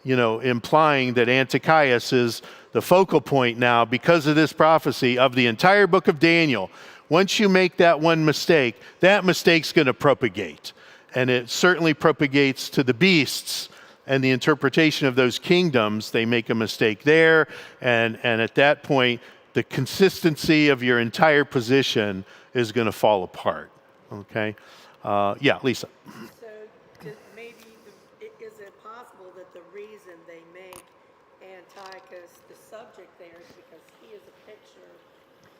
Implying that Antiochus is the focal point now because of this prophecy of the entire book of Daniel. Once you make that one mistake, that mistake's going to propagate. And it certainly propagates to the beasts and the interpretation of those kingdoms. They make a mistake there, and at that point, the consistency of your entire position is going to fall apart. Okay? Yeah, Lisa. Is it possible that the reason they make Antiochus the subject there is because he is a picture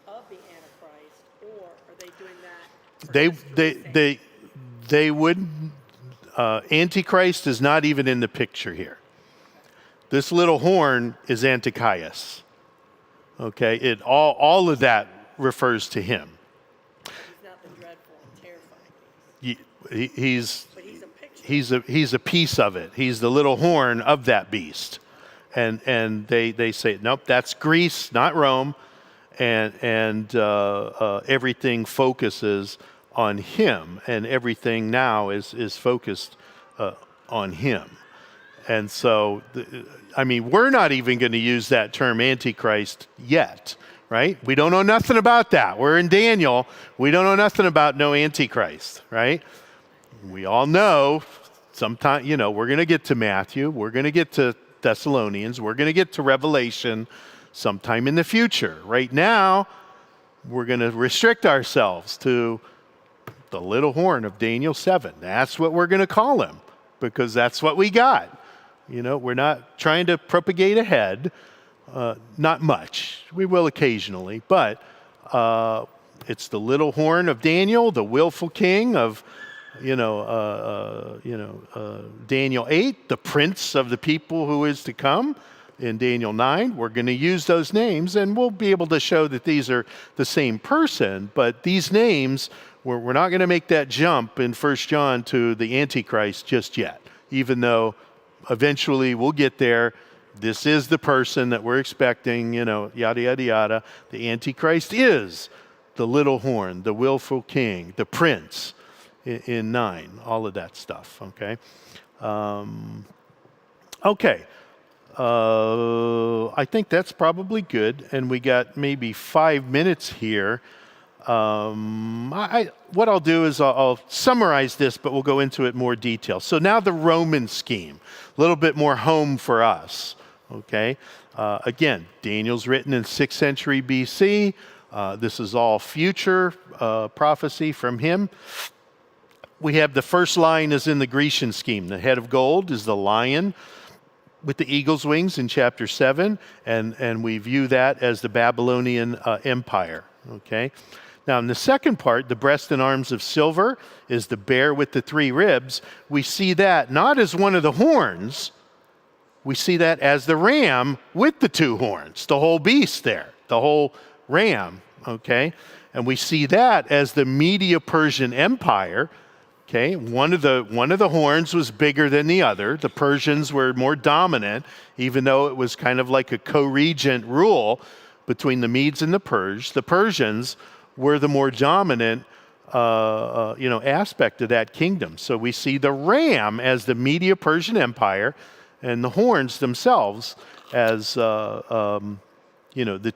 of the Antichrist, or are they doing that for they wouldn't. Antichrist is not even in the picture here. This little horn is Antiochus. Okay, all of that refers to him. He's not the dreadful and terrifying beast. He's But he's a picture. he's a piece of it. He's the little horn of that beast, and they say nope, that's Greece, not Rome, and everything focuses on him, and everything now is focused on him, and so we're not even going to use that term Antichrist yet, right? We don't know nothing about that. We're in Daniel. We don't know nothing about no Antichrist, right? We all know sometime, we're going to get to Matthew. We're going to get to Thessalonians. We're going to get to Revelation sometime in the future. Right now, we're going to restrict ourselves to the little horn of Daniel 7. That's what we're going to call him, because that's what we got. We're not trying to propagate ahead. Not much. We will occasionally, but it's the little horn of Daniel, the willful king of Daniel 8, the prince of the people who is to come in Daniel 9. We're going to use those names, and we'll be able to show that these are the same person, but these names, we're not going to make that jump in 1 John to the Antichrist just yet, even though eventually we'll get there. This is the person that we're expecting, yada, yada, yada. The Antichrist is the little horn, the willful king, the prince in 9, all of that stuff, okay? Okay. I think that's probably good, and we got maybe 5 minutes here. What I'll do is I'll summarize this, but we'll go into it more detail. So now the Roman scheme, a little bit more home for us, okay? Again, Daniel's written in 6th century BC. This is all future prophecy from him. We have the first line is in the Grecian scheme. The head of gold is the lion. with the eagle's wings in chapter 7, and we view that as the Babylonian Empire, okay? Now, in the second part, the breast and arms of silver is the bear with the 3 ribs. We see that not as one of the horns, we see that as the ram with the 2 horns, the whole beast there, the whole ram, okay? And we see that as the Medo-Persian Empire. Okay, one of the horns was bigger than the other. The Persians were more dominant, even though it was kind of like a co-regent rule between the Medes and the Persians. The Persians were the more dominant, aspect of that kingdom. So we see the ram as the Medo-Persian Empire, and the horns themselves as the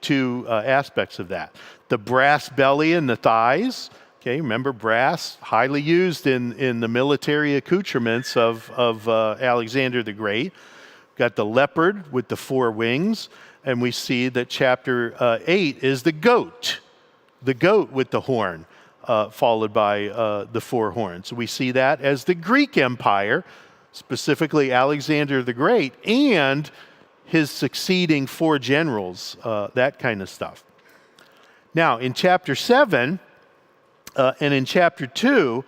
2 aspects of that. The brass belly and the thighs. Okay, remember brass, highly used in the military accoutrements of Alexander the Great. Got the leopard with the 4 wings, and we see that chapter 8 is the goat with the horn, followed by the 4 horns. We see that as the Greek Empire, specifically Alexander the Great, and his succeeding 4 generals, that kind of stuff. Now, in chapter 7, and in chapter 2,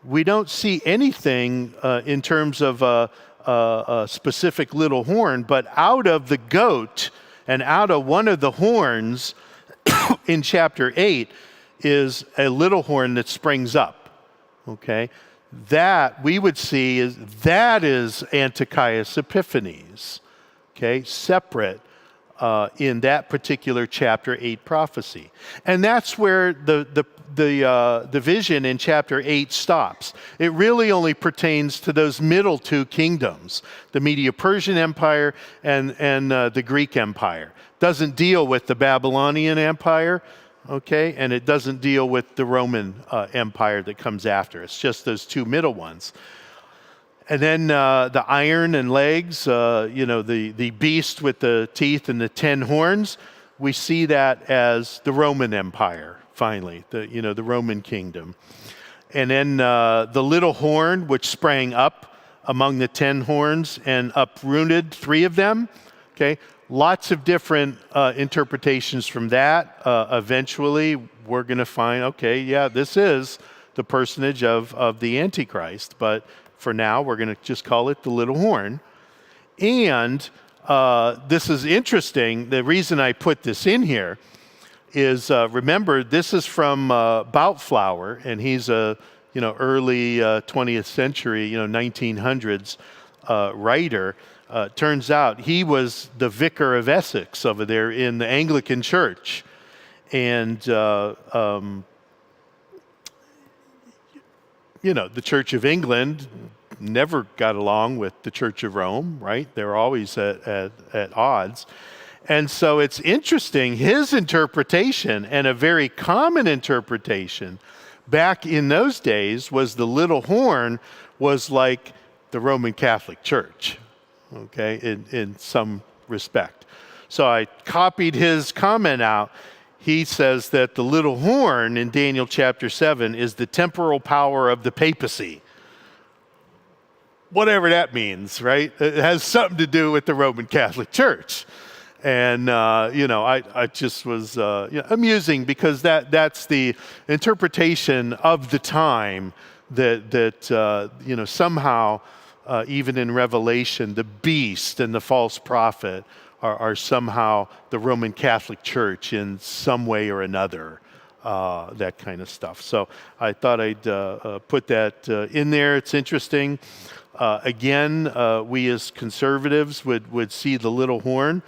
we don't see anything in terms of a specific little horn, but out of the goat and out of one of the horns in chapter 8 is a little horn that springs up. Okay? That we would see is Antiochus Epiphanes. Okay? Separate in that particular chapter 8 prophecy. And that's where the vision in chapter 8 stops. It really only pertains to those middle 2 kingdoms, the Medo-Persian Empire and the Greek Empire. Doesn't deal with the Babylonian Empire, okay, and it doesn't deal with the Roman Empire that comes after. It's just those 2 middle ones. And then the iron and legs, the beast with the teeth and the 10 horns, we see that as the Roman Empire. Finally, the Roman kingdom. And then the little horn, which sprang up among the 10 horns and uprooted 3 of them. Okay, lots of different interpretations from that. Eventually, we're going to find, okay, yeah, this is the personage of the Antichrist. But for now, we're going to just call it the little horn. And this is interesting. The reason I put this in here is remember, this is from Boutflower, and he's a early 20th century 1900s writer. Turns out he was the vicar of Essex over there in the Anglican Church, and the Church of England never got along with the Church of Rome, right? They're always at odds. And so it's interesting, his interpretation, and a very common interpretation back in those days, was the little horn was like the Roman Catholic Church, okay, in some respect. So I copied his comment out. He says that the little horn in Daniel chapter 7 is the temporal power of the papacy. Whatever that means, right? It has something to do with the Roman Catholic Church. And, I just was amusing, because that's the interpretation of the time that somehow, even in Revelation, the beast and the false prophet are somehow the Roman Catholic Church in some way or another, that kind of stuff. So I thought I'd put that in there. It's interesting. Again, we as conservatives would see the little horn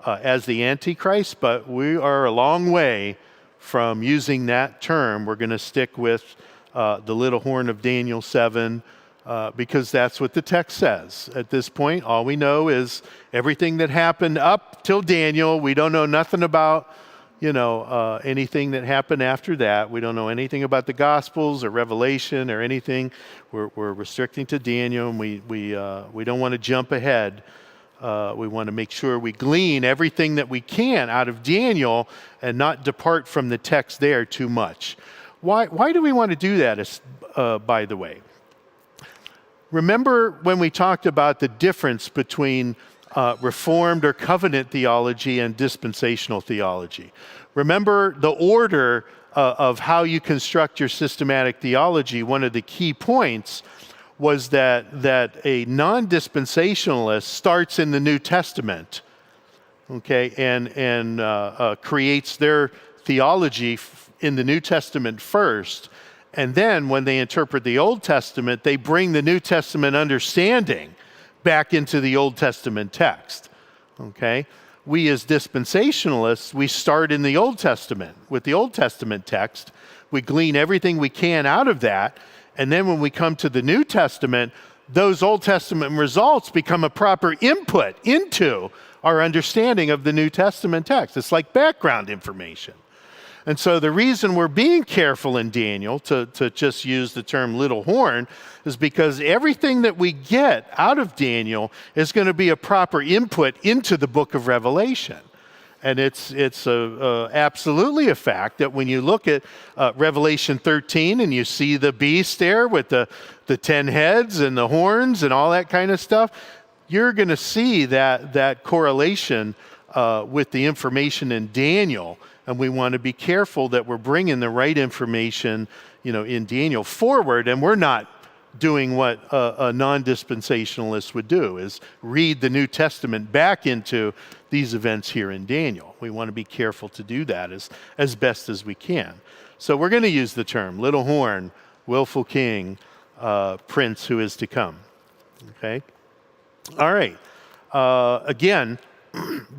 as the Antichrist, but we are a long way from using that term. We're going to stick with the little horn of Daniel 7, because that's what the text says. At this point, all we know is everything that happened up till Daniel. We don't know nothing about, anything that happened after that. We don't know anything about the Gospels or Revelation or anything. We're restricting to Daniel, and we don't want to jump ahead. We want to make sure we glean everything that we can out of Daniel and not depart from the text there too much. Why do we want to do that, by the way? Remember when we talked about the difference between Reformed or covenant theology and dispensational theology. Remember the order of how you construct your systematic theology. One of the key points was that a non-dispensationalist starts in the New Testament, okay, and creates their theology in the New Testament first, and then when they interpret the Old Testament, they bring the New Testament understanding back into the Old Testament text, okay? We as dispensationalists, we start in the Old Testament with the Old Testament text. We glean everything we can out of that, and then when we come to the New Testament, those Old Testament results become a proper input into our understanding of the New Testament text. It's like background information. And so the reason we're being careful in Daniel, to just use the term little horn, is because everything that we get out of Daniel is going to be a proper input into the book of Revelation. And it's absolutely a fact that when you look at Revelation 13 and you see the beast there with the 10 heads and the horns and all that kind of stuff, you're going to see that correlation with the information in Daniel. And we want to be careful that we're bringing the right information, in Daniel forward, and we're not doing what a non-dispensationalist would do, is read the New Testament back into these events here in Daniel. We want to be careful to do that as best as we can. So we're going to use the term little horn, willful king, prince who is to come. Okay? All right. Again,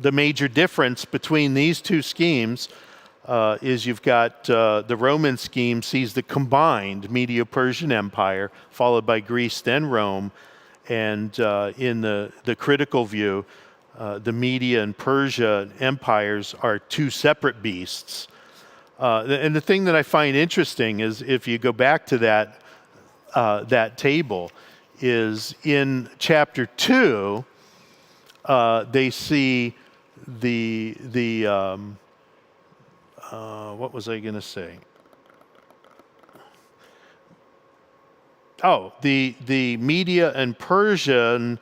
the major difference between these two schemes is you've got the Roman scheme sees the combined Medo-Persian Empire, followed by Greece, then Rome. And in the critical view, the Media and Persia empires are two separate beasts. And the thing that I find interesting is if you go back to that table, is in chapter 2, they see what was I going to say? Oh, the Media and Persian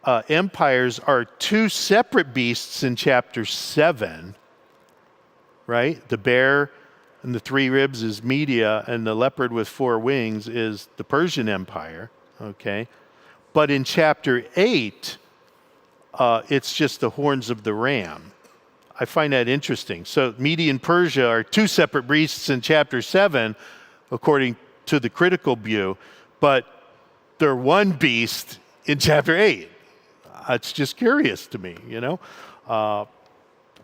empires are two separate beasts in chapter 7, right? The bear and the 3 ribs is Media, and the leopard with 4 wings is the Persian Empire, okay? But in chapter 8, it's just the horns of the ram. I find that interesting. So Media and Persia are two separate beasts in chapter 7, according to the critical view, but they're one beast in chapter 8. It's just curious to me,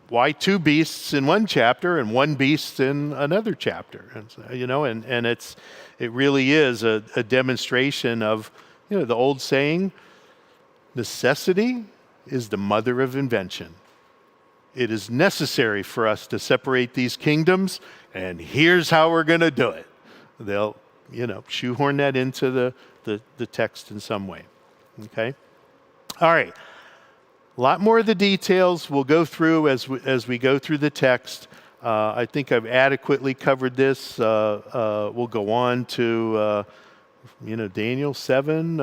why two beasts in one chapter and one beast in another chapter? And it really is a demonstration of, the old saying, necessity is the mother of invention. It is necessary for us to separate these kingdoms, and here's how we're going to do it. They'll, shoehorn that into the text in some way. Okay? All right. A lot more of the details we'll go through as we go through the text. I think I've adequately covered this. We'll go on to Daniel 7,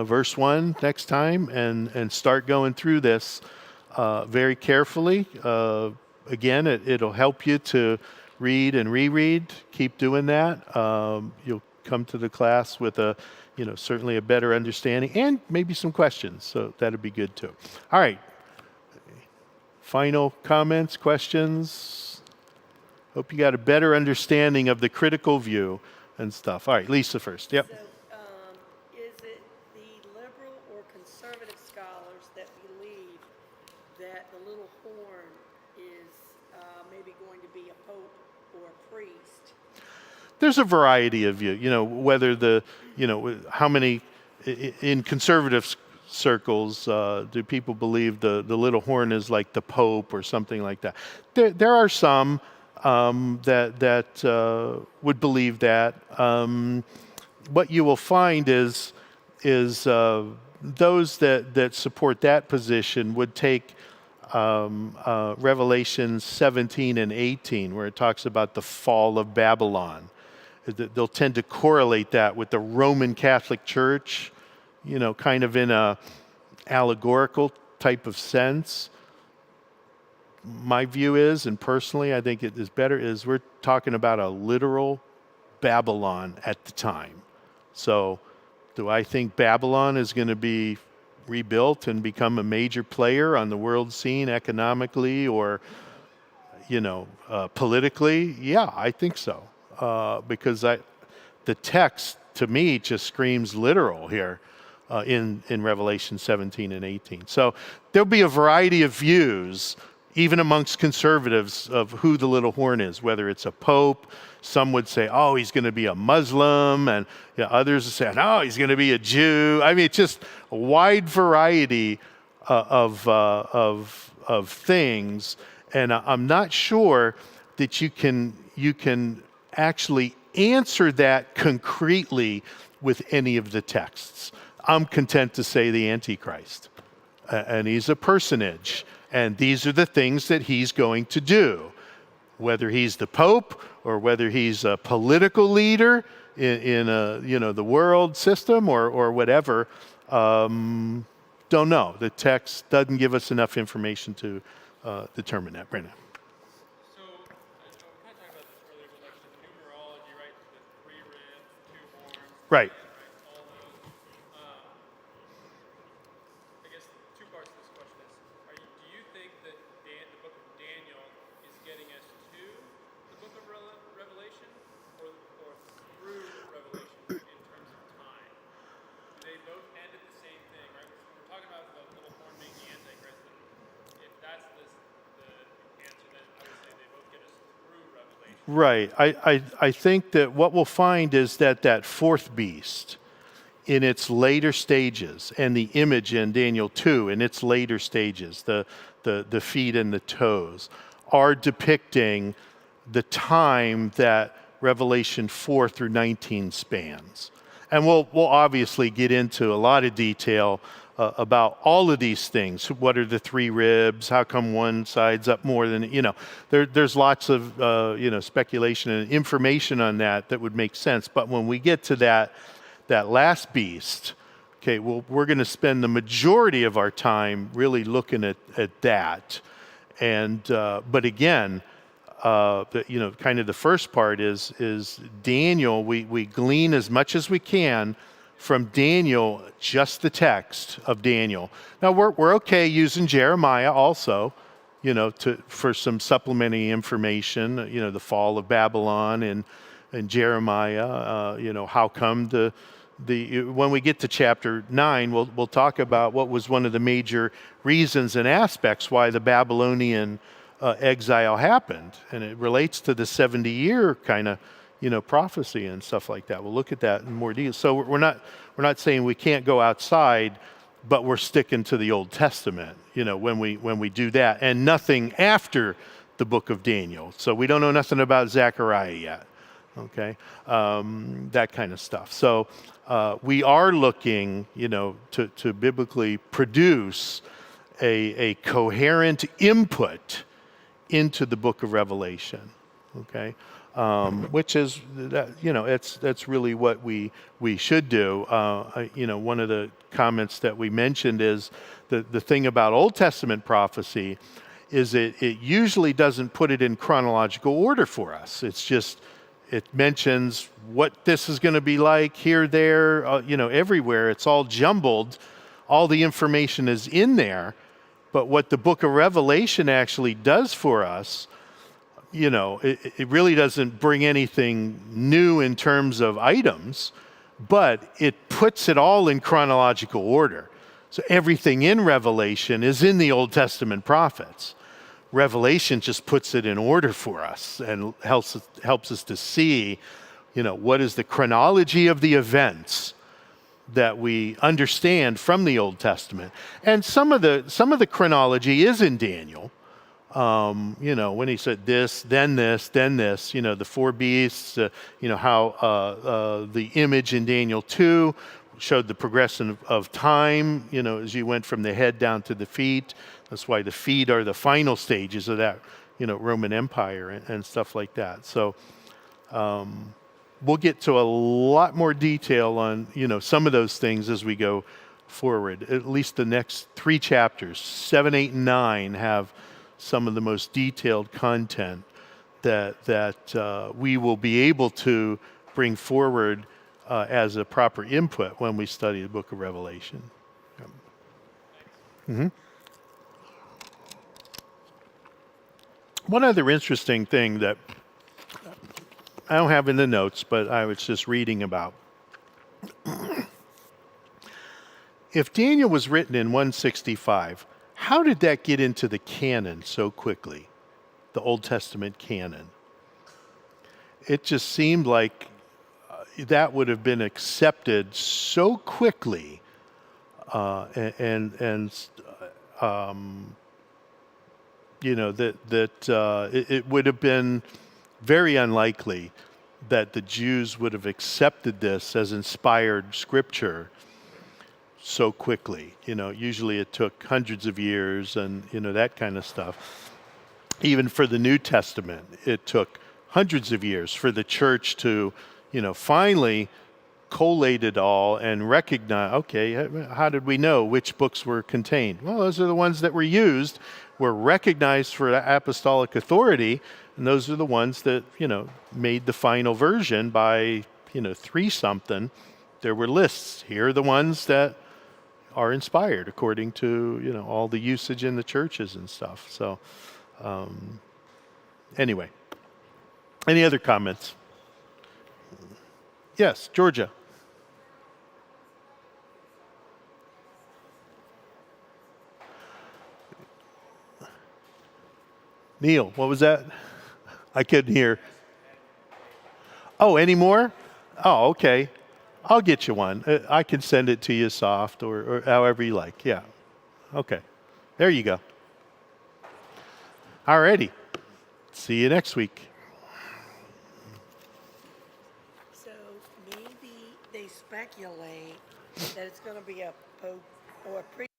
verse 1 next time, and start going through this very carefully. Again, it'll help you to read and reread. Keep doing that. You'll come to the class with certainly a better understanding and maybe some questions. So that'd be good too. All right. Final comments, questions? Hope you got a better understanding of the critical view and stuff. All right, Lisa first. Yep. So, is it the liberal or conservative scholars that believe that the little horn is maybe going to be a pope or a priest? There's a variety of whether how many in conservative circles do people believe the little horn is like the Pope or something like that. There are some that would believe that. What you will find is those that support that position would take Revelation 17 and 18, where it talks about the fall of Babylon. They'll tend to correlate that with the Roman Catholic Church, kind of in a allegorical type of sense, my view is, and personally I think it is better, is we're talking about a literal Babylon at the time. So do I think Babylon is going to be rebuilt and become a major player on the world scene economically or, politically? Yeah, I think so. Because the text to me just screams literal here in Revelation 17 and 18. So there'll be a variety of views, even amongst conservatives, of who the little horn is, whether it's a pope. Some would say, oh, he's going to be a Muslim, and others would say, no, he's going to be a Jew. I mean, it's just a wide variety of things, and I'm not sure that you can actually answer that concretely with any of the texts. I'm content to say the Antichrist, and he's a personage, and these are the things that he's going to do. Whether he's the Pope or whether he's a political leader in the world system or whatever, don't know. The text doesn't give us enough information to determine that. Brandon. So, we kind of talked about this earlier, but like the numerology, right? The 3 ribs, 2 horns, Right. all those. I guess 2 parts of this question is: do you think that the book of Daniel is getting us to the book of Revelation, or through Revelation in terms of time? Do they both end at the same thing, right? We're talking about the little horn being the Antichrist, and if that's the answer, then I would say they both get us through Revelation. Right. I think that what we'll find is that fourth beast in its later stages, and the image in Daniel 2 in its later stages, the feet and the toes, are depicting the time that Revelation 4 through 19 spans. And we'll obviously get into a lot of detail about all of these things. What are the 3 ribs? How come one side's up more than, there's lots of, speculation and information on that would make sense. But when we get to that last beast, okay, well, we're going to spend the majority of our time really looking at that. And, but again, kind of the first part is Daniel, we glean as much as we can from Daniel, just the text of Daniel. Now we're okay using Jeremiah also, for some supplementary information, the fall of Babylon and Jeremiah, how come when we get to chapter 9, we'll talk about what was one of the major reasons and aspects why the Babylonian exile happened, and it relates to the 70-year kind of prophecy and stuff like that. We'll look at that in more detail. So we're not saying we can't go outside, but we're sticking to the Old Testament, when we do that, and nothing after the book of Daniel. So we don't know nothing about Zechariah yet. Okay, that kind of stuff. So we are looking, to biblically produce a coherent input into the book of Revelation. Okay. Which is that's really what we should do. One of the comments that we mentioned is the thing about Old Testament prophecy is it usually doesn't put it in chronological order for us. It's just it mentions what this is going to be like here, there, everywhere. It's all jumbled. All the information is in there, but what the book of Revelation actually does for us, it really doesn't bring anything new in terms of items, but it puts it all in chronological order. So everything in Revelation is in the Old Testament prophets. Revelation just puts it in order for us and helps us to see, what is the chronology of the events that we understand from the Old Testament. And some of the chronology is in Daniel. When he said this, then this, the 4 beasts, how the image in Daniel 2 showed the progression of time, as you went from the head down to the feet. That's why the feet are the final stages of that, Roman Empire and stuff like that. So we'll get to a lot more detail on, some of those things as we go forward. At least the next 3 chapters, 7, 8, and 9, have some of the most detailed content that we will be able to bring forward as a proper input when we study the book of Revelation. One other interesting thing that I don't have in the notes, but I was just reading about. If Daniel was written in 165, how did that get into the canon so quickly? The Old Testament canon. It just seemed like that would have been accepted so quickly, you know, it would have been very unlikely that the Jews would have accepted this as inspired scripture so quickly. You know, usually it took hundreds of years and, you know, that kind of stuff. Even for the New Testament, it took hundreds of years for the church to, you know, finally collate it all and recognize, okay, how did we know which books were contained? Well, those are the ones that were used, were recognized for apostolic authority, and those are the ones that, you know, made the final version by, you know, 3-something. There were lists. Here are the ones that are inspired according to, you know, all the usage in the churches and stuff. So anyway, any other comments? Yes, Georgia. Neil, what was that? I couldn't hear. Oh, any more? Oh, okay. I'll get you one. I can send it to you soft or however you like. Yeah. Okay. There you go. All righty. See you next week. So maybe they speculate that it's going to be a pope or a priest.